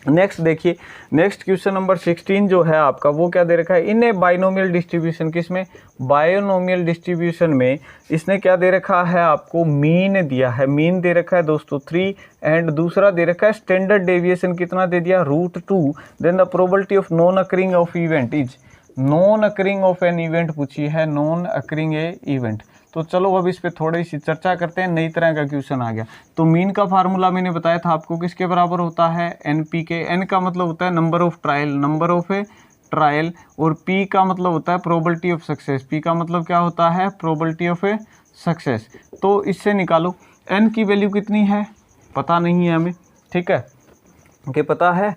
[SPEAKER 1] नेक्स्ट देखिए, नेक्स्ट क्वेश्चन नंबर 16 जो है आपका वो क्या दे रखा है, इन ए बाइनोमियल डिस्ट्रीब्यूशन, किसमें, बाइनोमियल डिस्ट्रीब्यूशन में इसने क्या दे रखा है आपको, मीन दिया है, मीन दे रखा है दोस्तों 3, एंड दूसरा दे रखा है स्टैंडर्ड डेविएशन कितना दे दिया √2, then the probability of non occurring of event is, non occurring of an event पूछी है, नॉन अकरिंग ए इवेंट। तो चलो अब इस पे थोड़ी सी चर्चा करते हैं, नई तरह का क्वेश्चन आ गया। तो मीन का फार्मूला मैंने बताया था आपको किसके बराबर होता है, एन पी के। एन का मतलब होता है नंबर ऑफ ट्रायल, और पी का मतलब होता है प्रोबेबिलिटी ऑफ सक्सेस। पी का मतलब क्या होता है, प्रोबेबिलिटी ऑफ सक्सेस। तो इससे निकालो एन की वैल्यू कितनी है, पता नहीं है हमें, ठीक है, कि पता है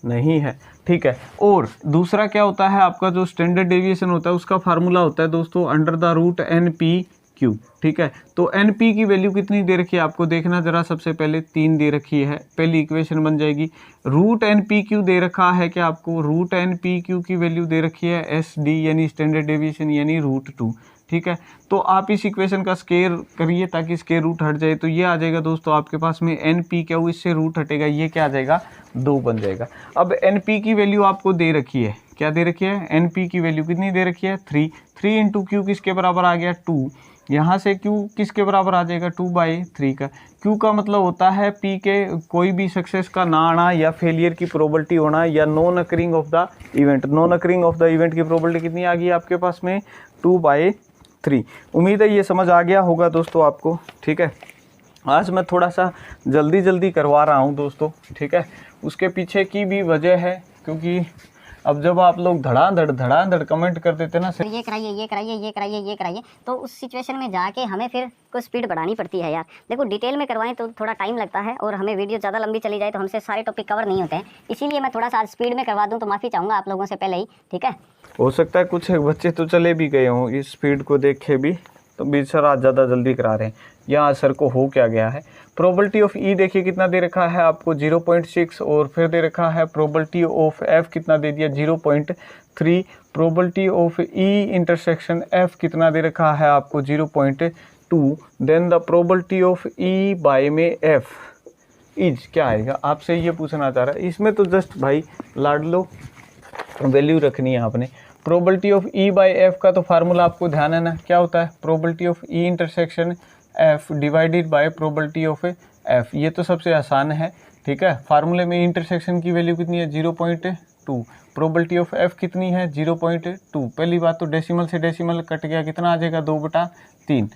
[SPEAKER 1] नहीं है, ठीक है। और दूसरा क्या होता है आपका, जो स्टैंडर्ड डेविएशन होता है उसका फार्मूला होता है दोस्तों under the root n p q, ठीक है। तो एन पी की वैल्यू कितनी दे रखी है आपको, देखना जरा, सबसे पहले 3 दे रखी है, पहली इक्वेशन बन जाएगी। रूट एन पी क्यू दे रखा है कि आपको, रूट एन पी क्यू की वैल्यू दे रखी है एस डी, यानी स्टैंडर्ड डेविएशन, यानी √2, ठीक है। तो आप इस इक्वेशन का स्केयर करिए ताकि स्केयर रूट हट जाए, तो ये आ जाएगा दोस्तों आपके पास में एन पी क्या, इससे रूट हटेगा, ये क्या आ जाएगा 2 बन जाएगा। अब एन पी की वैल्यू आपको दे रखी है, क्या दे रखी है, एन पी की वैल्यू कितनी दे रखी है 3 इंटू क्यू किसके बराबर आ गया 2, यहाँ से क्यू किसके बराबर आ जाएगा 2/3 का। क्यू का मतलब होता है पी के कोई भी सक्सेस का ना आना या फेलियर की प्रोबेबिलिटी होना या non occurring of the event. Non occurring of the event की प्रोबेबिलिटी कितनी आ गई आपके पास में 2/3। उम्मीद है ये समझ आ गया होगा दोस्तों आपको, ठीक है। आज मैं थोड़ा सा जल्दी जल्दी करवा रहा हूँ दोस्तों, ठीक है। उसके पीछे की भी वजह है, क्योंकि अब जब आप लोग धड़ाधड़ कमेंट कर देते ना,
[SPEAKER 2] ये कराइए ये कराइए ये कराइए ये कराइए, तो उस सिचुएशन में जाके हमें फिर कुछ स्पीड बढ़ानी पड़ती है यार। देखो डिटेल में करवाएं तो थोड़ा टाइम लगता है, और हमें वीडियो ज़्यादा लंबी चली जाए तो हमसे सारे टॉपिक कवर नहीं होते हैं, इसीलिए मैं थोड़ा सा स्पीड में करवा दूँ, तो माफ़ी चाहूँगा आप लोगों से पहले ही, ठीक है।
[SPEAKER 1] हो सकता है कुछ बच्चे तो चले भी गए हों इस स्पीड को देखे भी, तो भी सर आज ज़्यादा जल्दी करा रहे हैं, यहाँ सर को हो क्या गया है। प्रोबेबिलिटी ऑफ ई देखिए कितना दे रखा है आपको 0.6, और फिर दे रखा है प्रोबेबिलिटी ऑफ एफ कितना दे दिया 0.3, probability of E intersection F कितना दे रखा है आपको 0.2, then the probability of E by में एफ इज क्या आएगा, आपसे ये पूछना चाह रहा है। इसमें तो जस्ट भाई लाडलो वैल्यू रखनी है आपने। Probability of E bye F का तो फार्मूला आपको ध्यान है ना, क्या होता है, probability of E intersection F divided by probability of F, ये तो सबसे आसान है, ठीक है। फार्मूले में इंटरसेक्शन की वैल्यू कितनी है 0.2, प्रोबेबिलिटी ऑफ एफ कितनी है 0.2। पहली बात तो डेसिमल से डेसिमल कट गया, कितना आ जाएगा 2/3,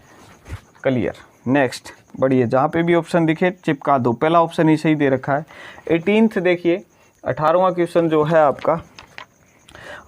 [SPEAKER 1] क्लियर। नेक्स्ट बढ़िए, जहाँ पे भी ऑप्शन दिखे चिपका दो, पहला ऑप्शन ही सही दे रखा है। 18th देखिए 18वां क्वेश्चन जो है आपका,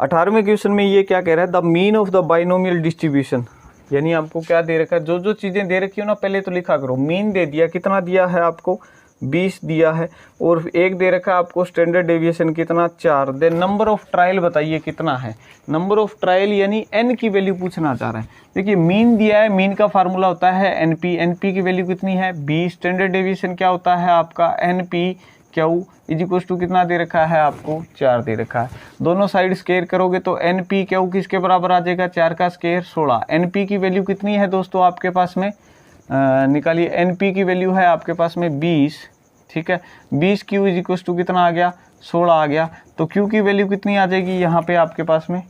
[SPEAKER 1] 18वें क्वेश्चन में ये क्या कह रहा है, the mean of the binomial distribution, यानी आपको क्या दे रखा है, जो चीज़ें दे रखी हो ना पहले तो लिखा करो। मीन दे दिया, कितना दिया है आपको 20 दिया है, और एक दे रखा है आपको स्टैंडर्ड डेविएशन कितना 4, देन नंबर ऑफ ट्रायल बताइए कितना है। नंबर ऑफ ट्रायल यानी n की वैल्यू पूछना चाह रहा है। देखिए मीन दिया है, मीन का फार्मूला होता है NP, NP की वैल्यू कितनी है 20, स्टैंडर्ड डेविएशन क्या होता है आपका NP क्यू इजिक्वल्स टू कितना दे रखा है आपको 4 दे रखा है। दोनों साइड स्केयर करोगे तो NP क्यू किसके बराबर आ जाएगा 4 का स्केयर 16। NP की वैल्यू कितनी है दोस्तों आपके पास में, निकालिए, NP की वैल्यू है आपके पास में 20, ठीक है। 20 क्यू इजिक्वल्स टू कितना आ गया 16 आ गया, तो क्यू की वैल्यू कितनी आ जाएगी यहाँ पे आपके पास में,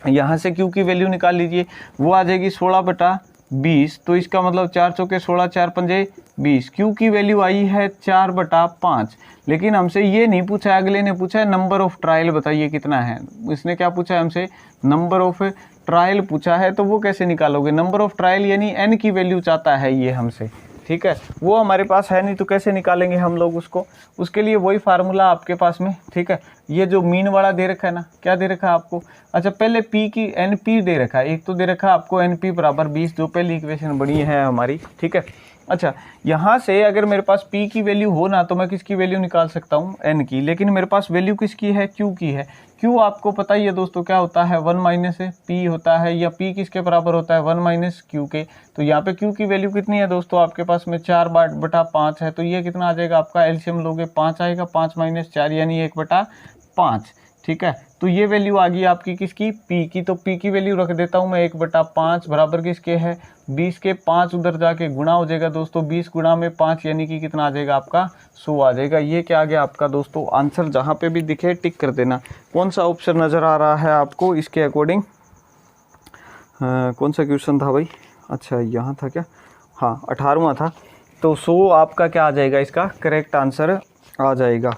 [SPEAKER 1] यहाँ से क्यू की वैल्यू निकाल लीजिए, वो आ जाएगी 16/20, तो इसका मतलब 4 चौके 16, 4 पंजे 20, क्यू की वैल्यू आई है 4/5। लेकिन हमसे ये नहीं पूछा, अगले ने पूछा है नंबर ऑफ ट्रायल बताइए कितना है। इसने क्या पूछा है हमसे, नंबर ऑफ ट्रायल पूछा है, तो वो कैसे निकालोगे, नंबर ऑफ ट्रायल यानी n की वैल्यू चाहता है ये हमसे, ठीक है। वो हमारे पास है नहीं, तो कैसे निकालेंगे हम लोग उसको, उसके लिए वही फार्मूला आपके पास में, ठीक है। ये जो मीन वाला दे रखा है ना, क्या दे रखा है आपको, अच्छा पहले p की NP दे रखा है, एक तो दे रखा है आपको NP बराबर 20, जो पहली इक्वेशन बनी है हमारी, ठीक है। अच्छा यहाँ से अगर मेरे पास p की वैल्यू हो ना, तो मैं किसकी वैल्यू निकाल सकता हूँ n की, लेकिन मेरे पास वैल्यू किसकी है q की है। q आपको पता ही है दोस्तों क्या होता है 1 माइनस p होता है, या p किसके बराबर होता है 1 माइनस q के। तो यहाँ पे q की वैल्यू कितनी है दोस्तों आपके पास में 4/5 है, तो ये कितना आ जाएगा आपका, एलसीएम लोगे 5 आएगा, 5 माइनस 4 यानी 1/5, ठीक है। तो ये वैल्यू आ गई आपकी किसकी p की, तो p की वैल्यू रख देता हूँ मैं 1/5 बराबर किसके है 20 के, 5 उधर जाके गुणा हो जाएगा दोस्तों, 20 गुणा में 5 यानी कि कितना आ जाएगा आपका 100 आ जाएगा। ये क्या आ गया आपका दोस्तों आंसर, जहाँ पे भी दिखे टिक कर देना। कौन सा ऑप्शन नज़र आ रहा है आपको इसके अकॉर्डिंग, कौन सा क्वेश्चन था भाई, अच्छा यहाँ था क्या, हाँ 18वां था, तो 100 आपका क्या आ जाएगा, इसका करेक्ट आंसर आ जाएगा।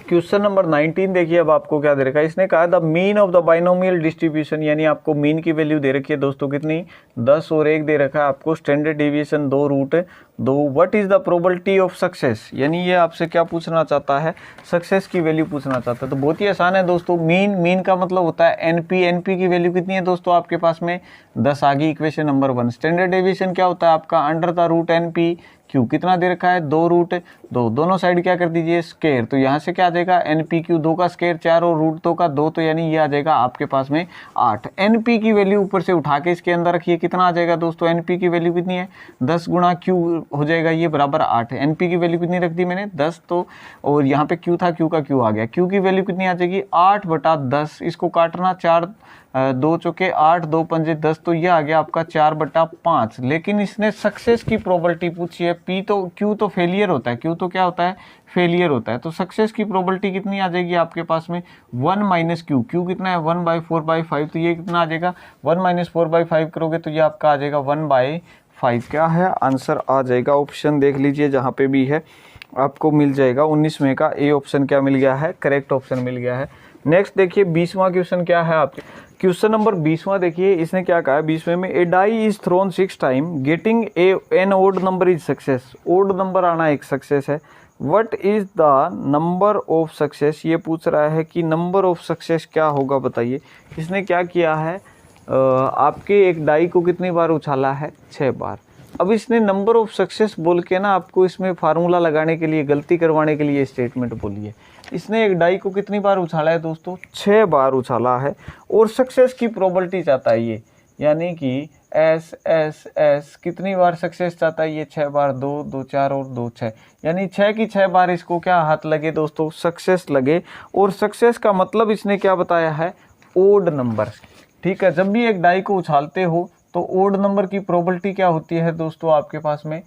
[SPEAKER 1] क्वेश्चन नंबर 19 देखिए, अब आपको क्या दे रखा है, इसने कहा the mean of the binomial distribution, यानी आपको मीन की वैल्यू दे रखी है दोस्तों कितनी 10, और एक दे रखा है आपको standard deviation 2√2। What is the probability of success, यानी ये आपसे क्या पूछना चाहता है, सक्सेस की वैल्यू पूछना चाहता है। तो बहुत ही आसान है दोस्तों, मीन का मतलब होता है NP की वैल्यू कितनी है दोस्तों आपके पास में 10 आ गई, इक्वेशन नंबर 1। स्टैंडर्ड डेविएशन क्या होता है आपका √NP, क्यू कितना दे रखा है 2√2, दोनों साइड क्या कर दीजिए स्केयर, तो यहाँ से क्या आ जाएगा NPQ, 2 का स्केयर 4 और √2 का 2, तो यानी ये आ जाएगा आपके पास में 8। NP की वैल्यू ऊपर से उठा के इसके अंदर रखिए, कितना आ जाएगा दोस्तों, NP की वैल्यू कितनी है 10 गुणा Q हो जाएगा ये बराबर 8। NP की वैल्यू कितनी रख दी मैंने 10, तो और यहाँ पे Q था, Q का Q आ गया, Q की वैल्यू कितनी आ जाएगी 8/10, इसको काटना 4 2 चौके 8, 2 पंजे 10, तो ये आ गया आपका 4/5। लेकिन इसने सक्सेस की प्रोबेबिलिटी पूछी है, Q तो फेलियर होता है, Q तो क्या होता है फेलियर होता है, तो सक्सेस की प्रोबेबिलिटी कितनी आ जाएगी आपके पास में 1 माइनस Q, Q कितना है 1/4/5, तो ये कितना आ जाएगा 1 - 4/5 करोगे तो ये आपका आ जाएगा 1/5, क्या है आंसर आ जाएगा। ऑप्शन देख लीजिए जहाँ पे भी है आपको मिल जाएगा 19 में का ए ऑप्शन क्या मिल गया है, करेक्ट ऑप्शन मिल गया है। नेक्स्ट देखिए 20वां क्वेश्चन क्या है आपके, क्वेश्चन नंबर 20वां देखिए इसने क्या कहा है 20वें में, a die is thrown 6 time getting an odd number is success, odd number आना एक सक्सेस है, what is the number of success, ये पूछ रहा है कि नंबर ऑफ सक्सेस क्या होगा बताइए। इसने क्या किया है, आपके एक डाई को कितनी बार उछाला है, 6 बार। अब इसने नंबर ऑफ सक्सेस बोल के ना आपको इसमें फार्मूला लगाने के लिए, गलती करवाने के लिए स्टेटमेंट बोली है। इसने एक डाई को कितनी बार उछाला है दोस्तों, 6 बार उछाला है, और सक्सेस की प्रोबेबिलिटी चाहता है ये, यानी कि एस एस एस कितनी बार सक्सेस चाहता है ये, 6 बार, 2 2 4 और 2 6, यानी 6 की 6 बार इसको क्या हाथ लगे दोस्तों, सक्सेस लगे। और सक्सेस का मतलब इसने क्या बताया है, ओड नंबर। ठीक है, जब भी एक डाई को उछालते हो तो ओड नंबर की प्रोबेबिलिटी क्या होती है दोस्तों आपके पास में,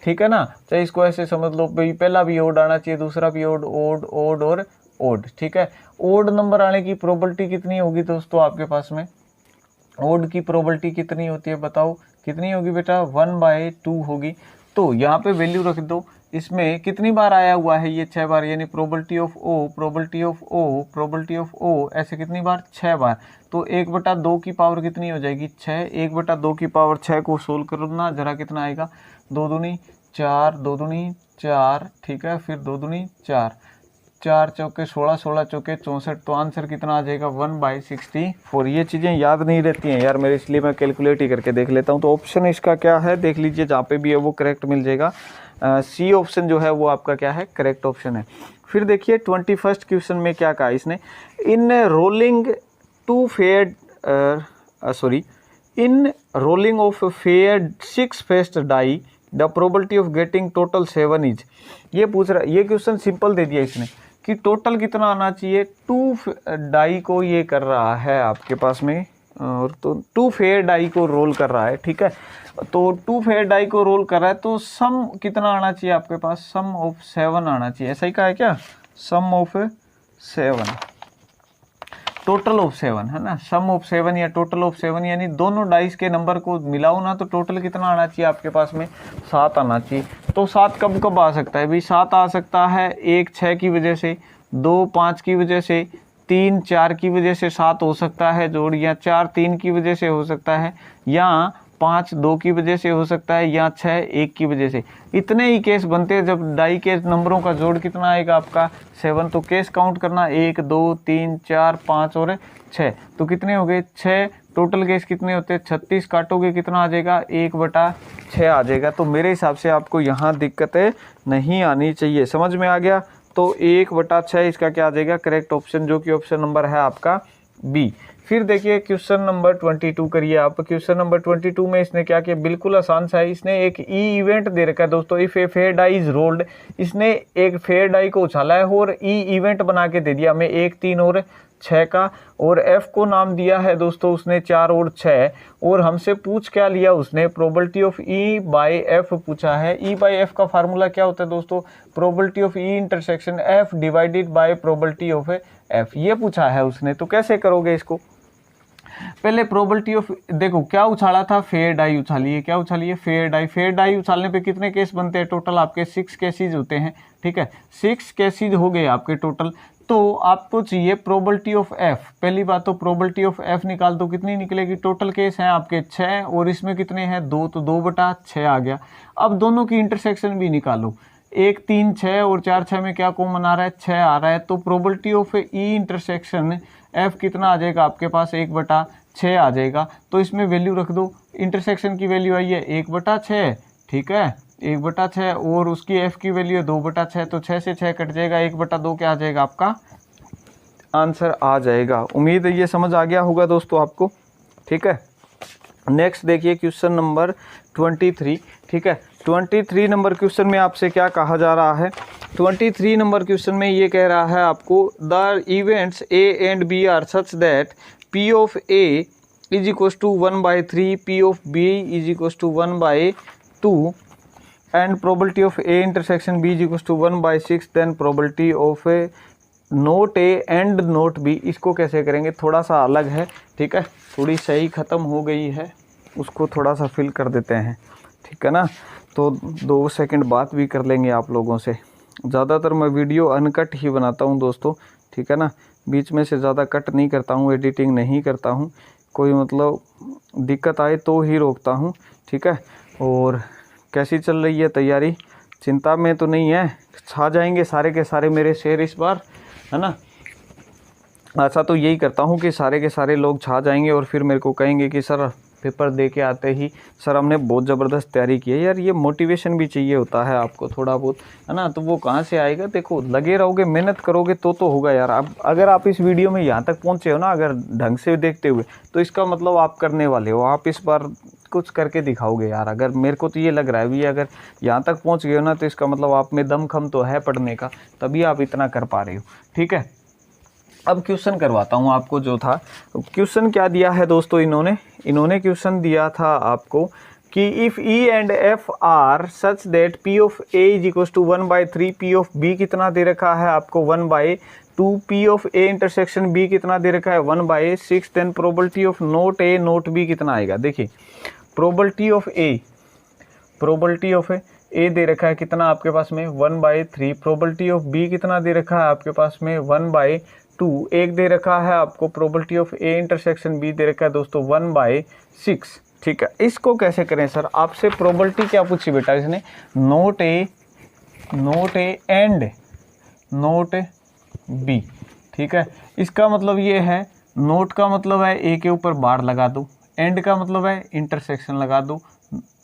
[SPEAKER 1] ठीक है ना। चाहे इसको ऐसे समझ लो भाई, पहला भी ओड आना चाहिए, दूसरा भी ओड, ओड ओड और ओड। ठीक है, ओड नंबर आने की प्रोबेबिलिटी कितनी होगी दोस्तों आपके पास में, ओड की प्रोबेबिलिटी कितनी होती है बताओ, कितनी होगी बेटा, 1/2 होगी। तो यहाँ पे वैल्यू रख दो, इसमें कितनी बार आया हुआ है ये, 6 बार, यानी probability of O, probability of O, probability of O, ऐसे कितनी बार, 6 बार। तो 1/2 की पावर कितनी हो जाएगी, 6, 1/2 की पावर 6 को सोल्व करो ना जरा, कितना आएगा, 2 दूनी 4, 2 दूनी 4, ठीक है, फिर 2 दूनी 4, 4 चौके 16, 16 चौके 64, तो आंसर कितना आ जाएगा, 1/64। ये चीज़ें याद नहीं रहती हैं यार मेरे, इसलिए मैं कैलकुलेट ही करके देख लेता हूँ। तो ऑप्शन इसका क्या है देख लीजिए, जहाँ पे भी है वो करेक्ट मिल जाएगा। सी ऑप्शन जो है वो आपका क्या है, करेक्ट ऑप्शन है। फिर देखिए 21st क्वेश्चन में क्या कहा इसने, in rolling two fair in rolling of fair 6 faced die the probability of getting total 7 is, ये पूछ रहा है। ये क्वेश्चन सिंपल दे दिया इसने कि टोटल कितना आना चाहिए, 2 डाई को ये कर रहा है आपके पास में, और तो 2 फेयर डाई को रोल कर रहा है। ठीक है, तो 2 फेयर डाई को रोल कर रहा है, तो सम कितना आना चाहिए आपके पास, सम ऑफ 7 आना चाहिए, ऐसा ही कहा है क्या, सम ऑफ 7, टोटल ऑफ 7 है ना, सम ऑफ 7 या टोटल ऑफ 7, यानी दोनों डाइस के नंबर को मिलाओ ना, तो टोटल कितना आना चाहिए आपके पास में, 7 आना चाहिए। तो 7 कब कब आ सकता है भाई, 7 आ सकता है 1 6 की वजह से, 2 5 की वजह से, 3 4 की वजह से 7 हो सकता है जोड़, या 4 3 की वजह से हो सकता है, या 5 2 की वजह से हो सकता है, या 6 1 की वजह से। इतने ही केस बनते हैं जब डाई के नंबरों का जोड़ कितना आएगा आपका, 7। तो केस काउंट करना, 1 2 3 4 5 और 6, तो कितने हो गए, 6। टोटल केस कितने होते हैं, 36, काटोगे कितना आ जाएगा, 1/6 आ जाएगा। तो मेरे हिसाब से आपको यहाँ दिक्कतें नहीं आनी चाहिए, समझ में आ गया। तो 1/6 इसका क्या आ जाएगा, करेक्ट ऑप्शन, जो कि ऑप्शन नंबर है आपका बी। फिर देखिए क्वेश्चन नंबर 22 करिए आप। क्वेश्चन नंबर 22 में इसने क्या किया, बिल्कुल आसान सा है। इसने एक ई इवेंट दे रखा है दोस्तों, if a fair die is rolled, इसने एक फेयर डाई को उछाला है और ई इवेंट बना के दे दिया हमें 1 3 और 6 का, और एफ को नाम दिया है दोस्तों उसने 4 और 6, और हमसे पूछ क्या लिया उसने, probability of E bye F पूछा है। ई बाय एफ का फार्मूला क्या होता है दोस्तों, probability of E intersection F divided by probability of F, ये पूछा है उसने। तो कैसे करोगे इसको, पहले प्रोबेबिलिटी ऑफ, देखो क्या उछाला था, फेयर डाई उछाली है, क्या उछाली है, फेयर डाई। फेयर डाई उछालने पे कितने केस बनते हैं, टोटल आपके 6 केसेज होते हैं। ठीक है, 6 केसेज हो गए आपके टोटल। तो आपको चाहिए प्रोबेबिलिटी ऑफ एफ। पहली बात तो प्रोबेबिलिटी ऑफ एफ निकाल दो, कितनी निकलेगी, टोटल केस हैं आपके 6 और इसमें कितने हैं 2, तो 2/6 आ गया। अब दोनों की इंटरसेक्शन भी निकालो, 1 3 6 और 4 6 में क्या कॉमन आ रहा है, 6 आ रहा है। तो probability of E intersection F कितना आ जाएगा आपके पास, 1/6 आ जाएगा। तो इसमें वैल्यू रख दो, इंटरसेक्शन की वैल्यू आई है 1/6, ठीक है 1/6, और उसकी एफ की वैल्यू है 2/6, तो 6 से 6 कट जाएगा, 1/2 क्या आ जाएगा आपका आंसर आ जाएगा। उम्मीद है ये समझ आ गया होगा दोस्तों आपको। ठीक है, नेक्स्ट देखिए क्वेश्चन नंबर 23। ठीक है, 23 नंबर क्वेश्चन में आपसे क्या कहा जा रहा है, 23 नंबर क्वेश्चन में ये कह रहा है आपको, the events A and B are such that P of A is equals to 1/3, P of B is equals to 1/2 and probability of A intersection B is equals to 1/6, then probability of A not A and not B. इसको कैसे करेंगे, थोड़ा सा अलग है। ठीक है, थोड़ी सही ख़त्म हो गई है, उसको थोड़ा सा फिल कर देते हैं, ठीक है ना। तो 2 सेकंड बात भी कर लेंगे आप लोगों से। ज़्यादातर मैं वीडियो अनकट ही बनाता हूं दोस्तों, ठीक है ना, बीच में से ज़्यादा कट नहीं करता हूँ, एडिटिंग नहीं करता हूँ, कोई मतलब दिक्कत आए तो ही रोकता हूँ, ठीक है। और कैसी चल रही है तैयारी, चिंता में तो नहीं है, छा जाएंगे सारे के सारे मेरे शेर इस बार, है ना। ऐसा तो यही करता हूँ कि सारे के सारे लोग छा जाएंगे और फिर मेरे को कहेंगे कि सर पेपर दे के आते ही सर हमने बहुत ज़बरदस्त तैयारी की है। यार ये मोटिवेशन भी चाहिए होता है आपको थोड़ा बहुत, है ना। तो वो कहाँ से आएगा, देखो लगे रहोगे, मेहनत करोगे तो होगा यार। अब अगर आप इस वीडियो में यहाँ तक पहुँचे हो ना, अगर ढंग से देखते हुए, तो इसका मतलब आप करने वाले हो, आप इस बार कुछ करके दिखाओगे यार। अगर मेरे को तो ये लग रहा है भी, अगर यहाँ तक पहुँच गए हो ना, तो इसका मतलब आप में दमखम तो है पढ़ने का, तभी आप इतना कर पा रहे हो, ठीक है। अब क्वेश्चन करवाता हूँ आपको। जो था क्वेश्चन क्या दिया है दोस्तों, इन्होंने क्वेश्चन दिया था आपको कि if E and F are such that P of A is equal to 1/3, P of B कितना दे रखा है आपको 1/2, P of A intersection B कितना दे रखा है 1/6, then probability of not A not B कितना आएगा। देखिए प्रोबेबिलिटी ऑफ ए दे रखा है कितना आपके पास में 1/3, प्रोबेबिलिटी ऑफ बी कितना दे रखा है आपके पास में 1/2, एक दे रखा है आपको probability of A intersection B दे रखा है दोस्तों 1/6, ठीक है। इसको कैसे करें सर, आपसे प्रोबेबिलिटी क्या पूछी बेटा इसने, not A and not B, ठीक है। इसका मतलब ये है, नोट का मतलब है ए के ऊपर बार लगा दो, एंड का मतलब है इंटरसेक्शन लगा दो,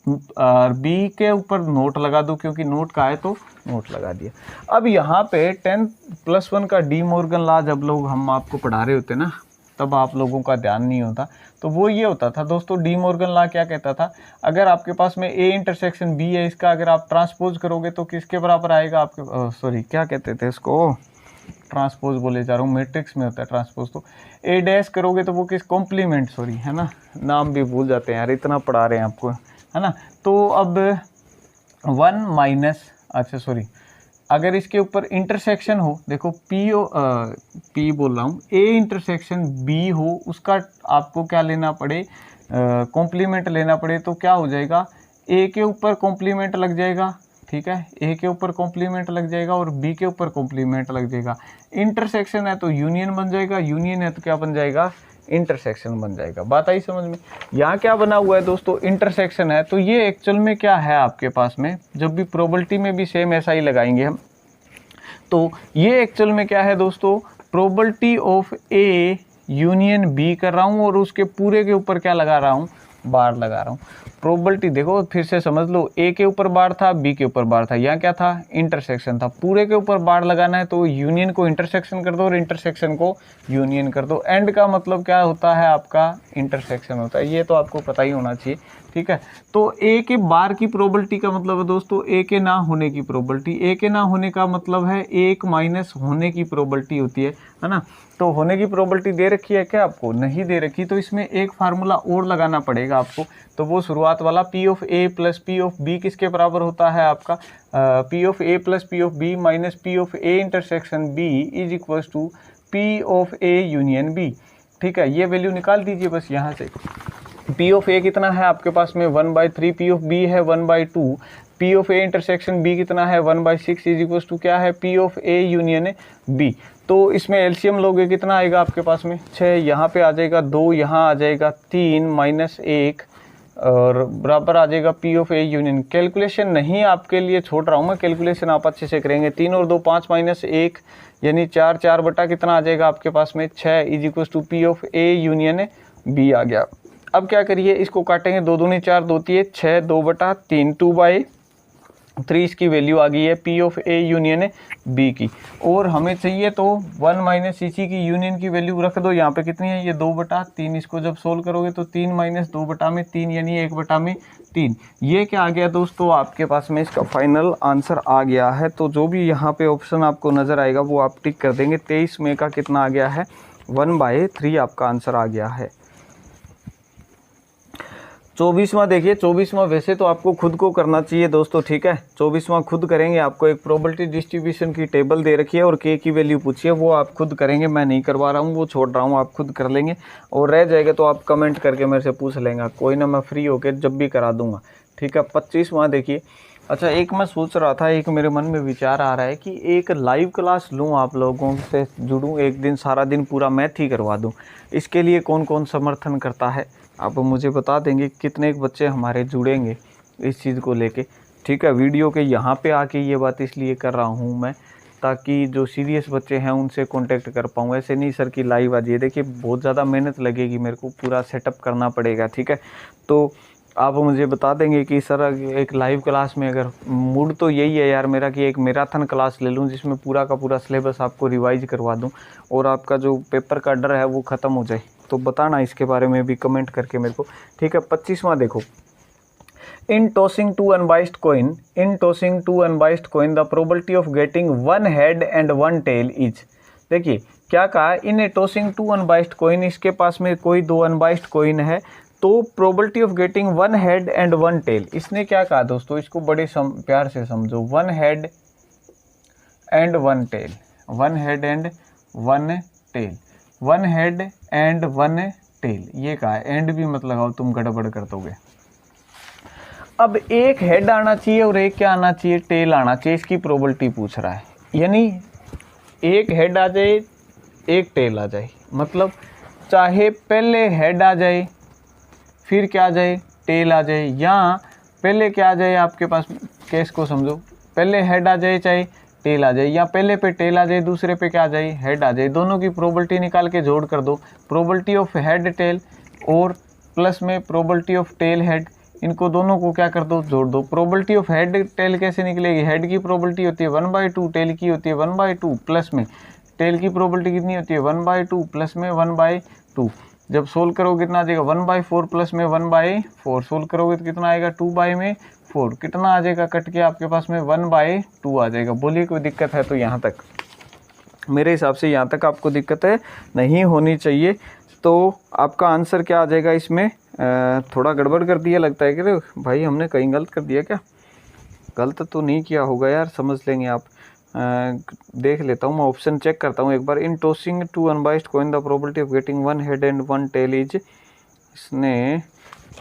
[SPEAKER 1] बी के ऊपर नोट लगा दो, क्योंकि नोट का है तो नोट लगा दिया। अब यहाँ पे 10+1 का डी मॉर्गन लॉ जब लोग हम आपको पढ़ा रहे होते ना, तब आप लोगों का ध्यान नहीं होता, तो वो ये होता था दोस्तों, डी मॉर्गन लॉ क्या कहता था, अगर आपके पास में ए इंटरसेक्शन बी है, इसका अगर आप ट्रांसपोज करोगे तो किसके बराबर आएगा आपके, सॉरी क्या कहते थे इसको, ट्रांसपोज बोले जा रहा हूँ, मैट्रिक्स में होता है ट्रांसपोज, तो ए डैश करोगे तो वो किस कॉम्प्लीमेंट, सॉरी है ना, नाम भी भूल जाते हैं यार, इतना पढ़ा रहे हैं आपको, है ना। तो अब 1 अच्छा सॉरी, अगर इसके ऊपर इंटरसेक्शन हो, देखो पी बोल रहा हूँ, ए इंटरसेक्शन बी हो, उसका आपको क्या लेना पड़े, कॉम्प्लीमेंट लेना पड़े, तो क्या हो जाएगा, ए के ऊपर कॉम्प्लीमेंट लग जाएगा, ठीक है, ए के ऊपर कॉम्प्लीमेंट लग जाएगा और बी के ऊपर कॉम्प्लीमेंट लग जाएगा। इंटरसेक्शन है तो यूनियन बन जाएगा, यूनियन है तो क्या बन जाएगा, इंटरसेक्शन बन जाएगा। बात आई समझ में। यहाँ क्या बना हुआ है दोस्तों, इंटरसेक्शन है, तो ये एक्चुअल में क्या है आपके पास में, जब भी प्रोबेबिलिटी में भी सेम ऐसा ही लगाएंगे हम, तो ये एक्चुअल में क्या है दोस्तों, probability of A union B कर रहा हूँ और उसके पूरे के ऊपर क्या लगा रहा हूँ, बार लगा रहा हूँ। प्रोबेबिलिटी देखो फिर से समझ लो, ए के ऊपर बार था, बी के ऊपर बार था, यहाँ क्या था, इंटरसेक्शन था, पूरे के ऊपर बार लगाना है तो यूनियन को इंटरसेक्शन कर दो और इंटरसेक्शन को यूनियन कर दो। एंड का मतलब क्या होता है आपका, इंटरसेक्शन होता है, ये तो आपको पता ही होना चाहिए, ठीक है। तो ए के बार की प्रोबेबिलिटी का मतलब है दोस्तों ए के ना होने की प्रोबेबिलिटी, ए के ना होने का मतलब है एक माइनस होने की प्रोबेबिलिटी होती है ना। तो होने की प्रोबेबिलिटी दे रखी है क्या आपको, नहीं दे रखी, तो इसमें एक फार्मूला और लगाना पड़ेगा आपको, तो वो शुरुआत वाला P of A plus P of B किसके बराबर होता है आपका, P of A plus P of B minus P of A intersection B is equals to P of A union B, ठीक है। ये वैल्यू निकाल दीजिए बस यहाँ से, पी ऑफ ए कितना है आपके पास में 1/3, पी ऑफ बी है 1/2, P of A intersection B कितना है 1/6 इज इक्वल्स टू क्या है, P of A union B. तो इसमें एलसीएम लोगे कितना आएगा आपके पास में 6, यहाँ पे आ जाएगा 2, यहाँ आ जाएगा 3 माइनस 1 और बराबर आ जाएगा P of A union. Calculation नहीं आपके लिए छोड़ रहा हूँ मैं, कैलकुलेशन आप अच्छे से करेंगे, 3 और 2 5 माइनस 1 यानी 4, 4 बटा कितना आ जाएगा आपके पास में 6 is equals to P of A union B आ गया। अब क्या करिए, इसको काटेंगे, 2 दूनी 4, 2 3 6, 2/3, 2/3 इसकी वैल्यू आ गई है P of A union B की। और हमें चाहिए तो 1 माइनस इसी की यूनियन की वैल्यू रख दो, यहाँ पे कितनी है ये 2/3, इसको जब सोल्व करोगे तो 3 माइनस 2/3 यानी 1/3। ये क्या आ गया दोस्तों आपके पास में, इसका फाइनल आंसर आ गया है। तो जो भी यहाँ पे ऑप्शन आपको नज़र आएगा वो आप टिक कर देंगे। 23 में का कितना आ गया है, 1/3 आपका आंसर आ गया है। 24वां देखिए, 24वां वैसे तो आपको खुद को करना चाहिए दोस्तों, ठीक है। 24वां खुद करेंगे, आपको एक प्रोबेबिलिटी डिस्ट्रीब्यूशन की टेबल दे रखी है और के की वैल्यू पूछी है, वो आप खुद करेंगे, मैं नहीं करवा रहा हूँ, वो छोड़ रहा हूँ, आप खुद कर लेंगे। और रह जाएगा तो आप कमेंट करके मेरे से पूछ लेंगे, कोई ना, मैं फ्री होकर जब भी करा दूंगा, ठीक है। 25वां देखिए, अच्छा, एक मैं सोच रहा था, एक मेरे मन में विचार आ रहा है कि एक लाइव क्लास लूँ, आप लोगों से जुड़ूँ, एक दिन सारा दिन पूरा मैथ ही करवा दूँ। इसके लिए कौन कौन समर्थन करता है, आप मुझे बता देंगे कितने बच्चे हमारे जुड़ेंगे इस चीज़ को लेके। ठीक है, वीडियो के यहाँ पे आके ये बात इसलिए कर रहा हूँ मैं, ताकि जो सीरियस बच्चे हैं उनसे कांटेक्ट कर पाऊँ। ऐसे नहीं सर कि लाइव आ जाइए, देखिए बहुत ज़्यादा मेहनत लगेगी, मेरे को पूरा सेटअप करना पड़ेगा। ठीक है, तो आप मुझे बता देंगे कि सर एक लाइव क्लास में, अगर मूड तो यही है यार मेरा कि एक मैराथन क्लास ले लूँ जिसमें पूरा का पूरा सिलेबस आपको रिवाइज करवा दूँ और आपका जो पेपर का डर है वो ख़त्म हो जाए। तो बताना इसके बारे में भी कमेंट करके मेरे को। ठीक है, 25वां देखो, In tossing two unbiased coin, the probability of getting one head and one tail is। देखिए क्या कहा, in tossing two unbiased coin, इसके पास में कोई दो अनबाइस्ड कोइन है, तो probability of getting one head and one tail. इसने क्या कहा दोस्तों, इसको बड़े प्यार से समझो, one head and one tail, one head and one tail, one head and one tail, ये कहा है। एंड भी मत लगाओ, तुम गड़बड़ कर दोगे। अब एक हेड आना चाहिए और एक क्या आना चाहिए, टेल आना चाहिए, इसकी प्रोबेबिलिटी पूछ रहा है। यानी एक हेड आ जाए एक टेल आ जाए, मतलब चाहे पहले हेड आ जाए फिर क्या आ जाए, टेल आ जाए, या पहले क्या आ जाए, आपके पास केस को समझो, पहले हेड आ जाए चाहे टेल आ जाए, या पहले पे टेल आ जाए दूसरे पे क्या आ जाए, हेड आ जाए। दोनों की प्रोबेबिलिटी निकाल के जोड़ कर दो, प्रोबेबिलिटी ऑफ हेड टेल और प्लस में प्रोबेबिलिटी ऑफ टेल हेड, इनको दोनों को क्या कर दो, जोड़ दो। प्रोबेबिलिटी ऑफ हेड टेल कैसे निकलेगी, हेड की प्रोबेबिलिटी होती है 1/2, टेल की होती है 1/2, प्लस में टेल की प्रोबेबिलिटी कितनी होती है 1/2, प्लस में 1/2। जब सोल्व करोगे कितना आ जाएगा 1/4, प्लस में 1/4, सोल्व करोगे तो कितना आएगा 2/4, कितना आ जाएगा कट के आपके पास में 1/2 आ जाएगा। बोलिए कोई दिक्कत है तो यहाँ तक, मेरे हिसाब से यहाँ तक आपको दिक्कत है नहीं होनी चाहिए। तो आपका आंसर क्या आ जाएगा इसमें, थोड़ा गड़बड़ कर दिया लगता है कि भाई हमने कहीं गलत कर दिया क्या, गलत तो नहीं किया होगा यार, समझ लेंगे आप। देख लेता हूँ मैं, ऑप्शन चेक करता हूँ एक बार। In tossing two unbiased coin the probability of getting one head and one tail is, इसने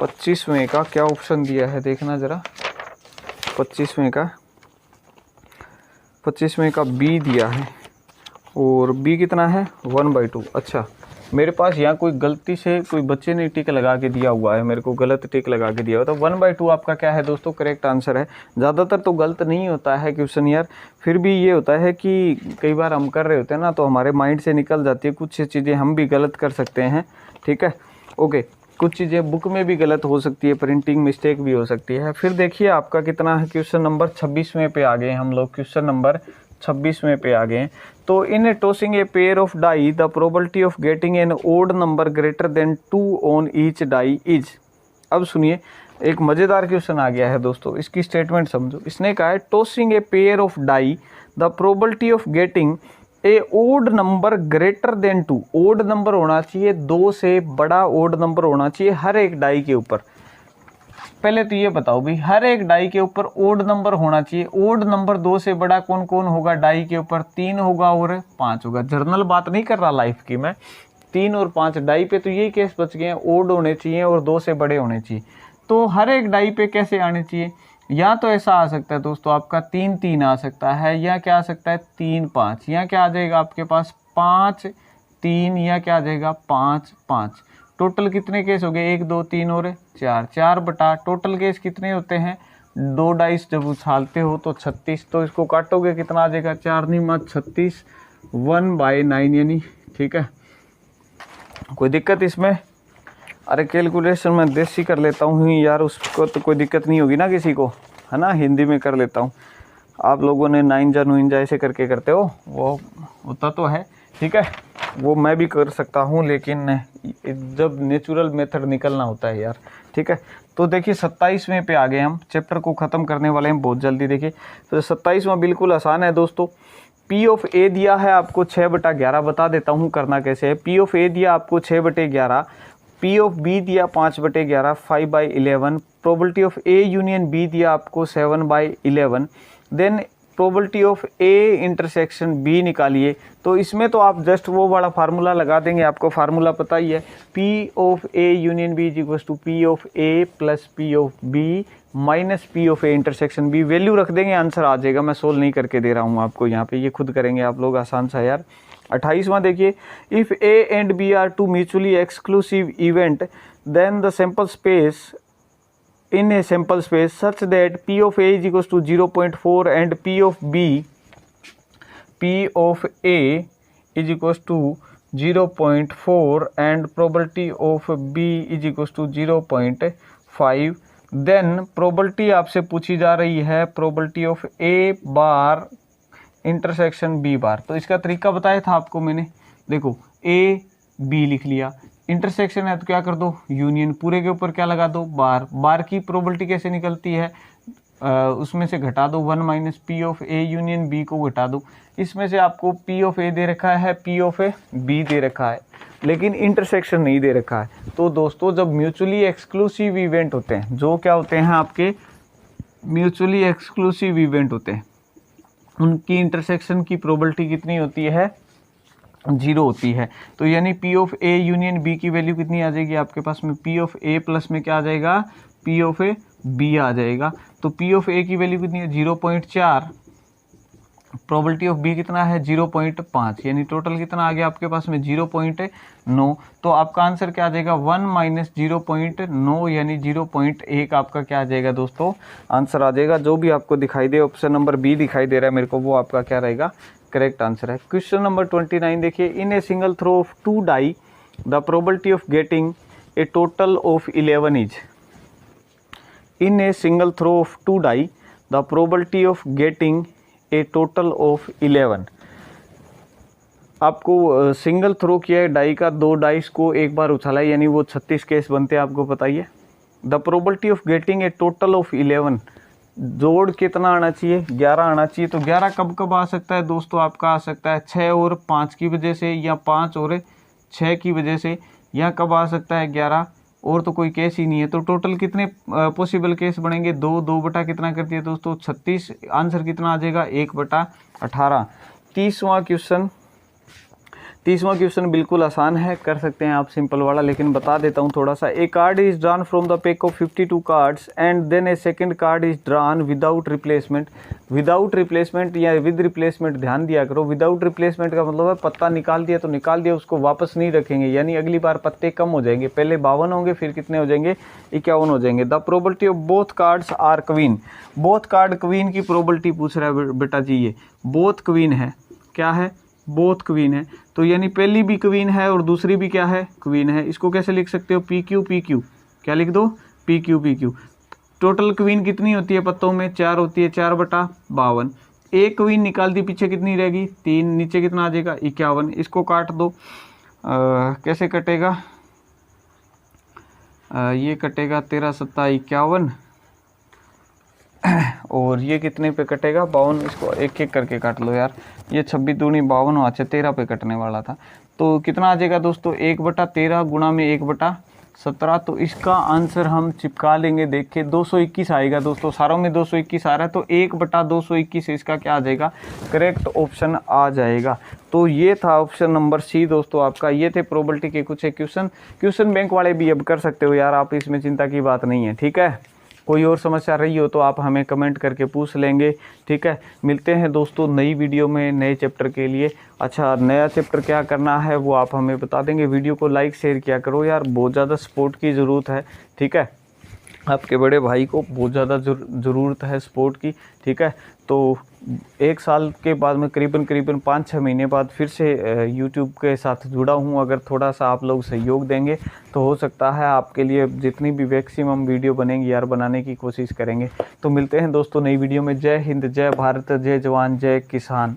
[SPEAKER 1] 25वें का क्या ऑप्शन दिया है देखना ज़रा, 25वें का बी दिया है, और बी कितना है 1/2। अच्छा, मेरे पास यहाँ कोई गलती से कोई बच्चे ने टिक लगा के दिया हुआ है, मेरे को गलत टिक लगा के दिया हुआ, तो 1/2 आपका क्या है दोस्तों, करेक्ट आंसर है। ज़्यादातर तो गलत नहीं होता है क्वेश्चन यार, फिर भी ये होता है कि कई बार हम कर रहे होते हैं ना, तो हमारे माइंड से निकल जाती है कुछ चीज़ें, हम भी गलत कर सकते हैं। ठीक है, ओके, कुछ चीज़ें बुक में भी गलत हो सकती है, प्रिंटिंग मिस्टेक भी हो सकती है। फिर देखिए आपका कितना है, क्वेश्चन नंबर 26वें पे आ गए हम लोग, क्वेश्चन नंबर 26वें पे आ गए। तो in tossing a pair of die the probability of getting an odd number greater than 2 on each die is. अब सुनिए, एक मज़ेदार क्वेश्चन आ गया है दोस्तों, इसकी स्टेटमेंट समझो। इसने कहा है tossing a pair of die the probability of getting a odd number greater than 2, odd number होना चाहिए, 2 से बड़ा ओड नंबर होना चाहिए हर एक डाई के ऊपर। पहले तो ये बताओ भी, हर एक डाई के ऊपर ओड नंबर होना चाहिए। ओड नंबर 2 से बड़ा कौन कौन होगा डाई के ऊपर, 3 होगा और 5 होगा। जर्नल बात नहीं कर रहा लाइफ की मैं, 3 और 5 डाई पे तो यही केस बच गए हैं, ओड होने चाहिए और 2 से बड़े होने चाहिए। तो हर एक डाई पे कैसे आने चाहिए, या तो ऐसा आ सकता है दोस्तों आपका 3 3 आ सकता है, या क्या आ सकता है 3 5, या क्या आ जाएगा आपके पास 5 3, या क्या आ जाएगा 5 5। टोटल कितने केस हो गए, 1 2 3 और 4, 4 बटा टोटल केस कितने होते हैं, 2 डाइस जब उछालते हो तो 36, तो इसको काटोगे कितना आ जाएगा 4 नहीं 36, 1/9 यानी। ठीक है, कोई दिक्कत इसमें, अरे कैलकुलेशन मैं देसी कर लेता हूँ यार, उसको तो कोई दिक्कत नहीं होगी ना किसी को, है ना, हिंदी में कर लेता हूँ। आप लोगों ने 9 ऐसे करके करते हो, वो होता तो है। ठीक है, वो मैं भी कर सकता हूँ, लेकिन जब नेचुरल मेथड निकलना होता है यार। ठीक है, तो देखिए 27वें पे आ गए हम, चैप्टर को ख़त्म करने वाले हैं बहुत जल्दी। देखिए तो 27वां बिल्कुल आसान है दोस्तों। पी ऑफ ए दिया है आपको 6/11, बता देता हूँ करना कैसे है। पी ऑफ ए दिया आपको 6/11, पी ऑफ बी दिया 5/11, 5/11, probability of A union B दिया आपको 7/11, then probability of A intersection B निकालिए। तो इसमें तो आप जस्ट वो वाला फार्मूला लगा देंगे, आपको फार्मूला पता ही है, P of A union B is equal to P of A plus P of B minus P of A intersection B, value रख देंगे आंसर आ जाएगा। मैं सोल्व नहीं करके दे रहा हूँ आपको यहाँ पे, ये खुद करेंगे आप लोग, आसान सा यार। 28वां देखिए, if A and B are two mutually exclusive event then the sample space in a sample space such that p of a is equals to 0.4 and p of a is equals to 0.4 and probability of b is equals to 0.5, then probability आपसे पूछी जा रही है probability of a bar intersection b बार। तो इसका तरीका बताया था आपको मैंने, देखो a b लिख लिया, इंटरसेक्शन है तो क्या कर दो यूनियन, पूरे के ऊपर क्या लगा दो बार, बार की प्रोबेबिलिटी कैसे निकलती है, उसमें से घटा दो 1 minus P of A union B को घटा दो, इसमें से आपको पी ऑफ ए दे रखा है, पी ऑफ ए बी दे रखा है, लेकिन इंटरसेक्शन नहीं दे रखा है। तो दोस्तों जब म्यूचुअली एक्सक्लूसिव इवेंट होते हैं, जो क्या होते हैं आपके म्यूचुअली एक्सक्लूसिव इवेंट होते हैं, उनकी इंटरसेक्शन की प्रोबेबिलिटी कितनी होती है, 0 होती है। तो यानी P of A union B की वैल्यू कितनी आ जाएगी आपके पास में, पी ऑफ ए प्लस में क्या आ जाएगा, पी ऑफ ए बी आ जाएगा। तो पी ऑफ ए की वैल्यू कितनी है 0.4, प्रोबेबिलिटी ऑफ बी कितना है 0.5, यानी टोटल कितना आ गया आपके पास में 0.9। तो आपका आंसर क्या आ जाएगा 1 माइनस 0.9 यानी 0.1 आपका क्या आ जाएगा दोस्तों, आंसर आ जाएगा। जो भी आपको दिखाई दे, ऑप्शन नंबर बी दिखाई दे रहा है मेरे को, वो आपका क्या रहेगा, करेक्ट आंसर है। क्वेश्चन नंबर 29 देखिए, in a single throw of 2 die the probability of getting a total of 11 is, in a single throw of 2 die the probability of getting a total of 11। आपको single throw किया है die का, 2 dice को एक बार उछाला है, यानी वो 36 case बनते हैं, आपको बताइए। The probability of getting a total of 11, जोड़ कितना आना चाहिए, 11 आना चाहिए। तो 11 कब कब आ सकता है दोस्तों, आपका आ सकता है 6 और 5 की वजह से, या 5 और 6 की वजह से, या कब आ सकता है 11, और तो कोई केस ही नहीं है। तो टोटल कितने पॉसिबल केस बनेंगे, 2 बटा कितना करती है दोस्तों 36, आंसर कितना आ जाएगा 1/18। 30वां क्वेश्चन बिल्कुल आसान है, कर सकते हैं आप सिंपल वाला, लेकिन बता देता हूँ थोड़ा सा। A card is drawn from the pack of 52 cards and then a second card is drawn without replacement. Without replacement या विद रिप्लेसमेंट ध्यान दिया करो। विदाउट रिप्लेसमेंट का मतलब है पत्ता निकाल दिया तो निकाल दिया, उसको वापस नहीं रखेंगे, यानी अगली बार पत्ते कम हो जाएंगे, पहले 52 होंगे, फिर कितने हो जाएंगे 51 हो जाएंगे। The probability of both cards are queen, both card queen की प्रोबेबिलिटी पूछ रहा है बेटा जी, ये बोथ क्वीन है, क्या है, बोथ क्वीन है। तो यानी पहली भी क्वीन है और दूसरी भी क्या है, क्वीन है। इसको कैसे लिख सकते हो, पी क्यू, क्या लिख दो, पी क्यू। टोटल क्वीन कितनी होती है पत्तों में, 4 होती है, 4/52। एक क्वीन निकाल दी, पीछे कितनी रहेगी 3, नीचे कितना आ जाएगा 51। इसको काट दो, कैसे कटेगा, ये कटेगा 13 7 51, और ये कितने पे कटेगा 52। इसको एक एक करके काट लो यार, ये 26 दूनी 52, अच्छा 13 पे कटने वाला था। तो कितना आ जाएगा दोस्तों 1/13 गुणा में 1/17। तो इसका आंसर हम चिपका लेंगे, देखिए 221 आएगा दोस्तों, सारों में 221 आ रहा है, तो 1/221 इसका क्या आ जाएगा, करेक्ट ऑप्शन आ जाएगा। तो ये था ऑप्शन नंबर सी दोस्तों आपका। ये थे प्रोबेबिलिटी के कुछ क्वेश्चन बैंक वाले भी अब कर सकते हो यार आप, इसमें चिंता की बात नहीं है, ठीक है। कोई और समस्या रही हो तो आप हमें कमेंट करके पूछ लेंगे, ठीक है। मिलते हैं दोस्तों नई वीडियो में नए चैप्टर के लिए। अच्छा, नया चैप्टर क्या करना है वो आप हमें बता देंगे। वीडियो को लाइक शेयर किया करो यार, बहुत ज़्यादा सपोर्ट की ज़रूरत है, ठीक है। आपके बड़े भाई को बहुत ज़्यादा ज़रूरत है सपोर्ट की, ठीक है। तो 1 साल के बाद में करीबन 5-6 महीने बाद फिर से YouTube के साथ जुड़ा हूँ। अगर थोड़ा सा आप लोग सहयोग देंगे तो हो सकता है आपके लिए जितनी भी मैक्सिमम वीडियो बनेंगी यार बनाने की कोशिश करेंगे। तो मिलते हैं दोस्तों नई वीडियो में। जय हिंद, जय भारत, जय जवान, जय किसान।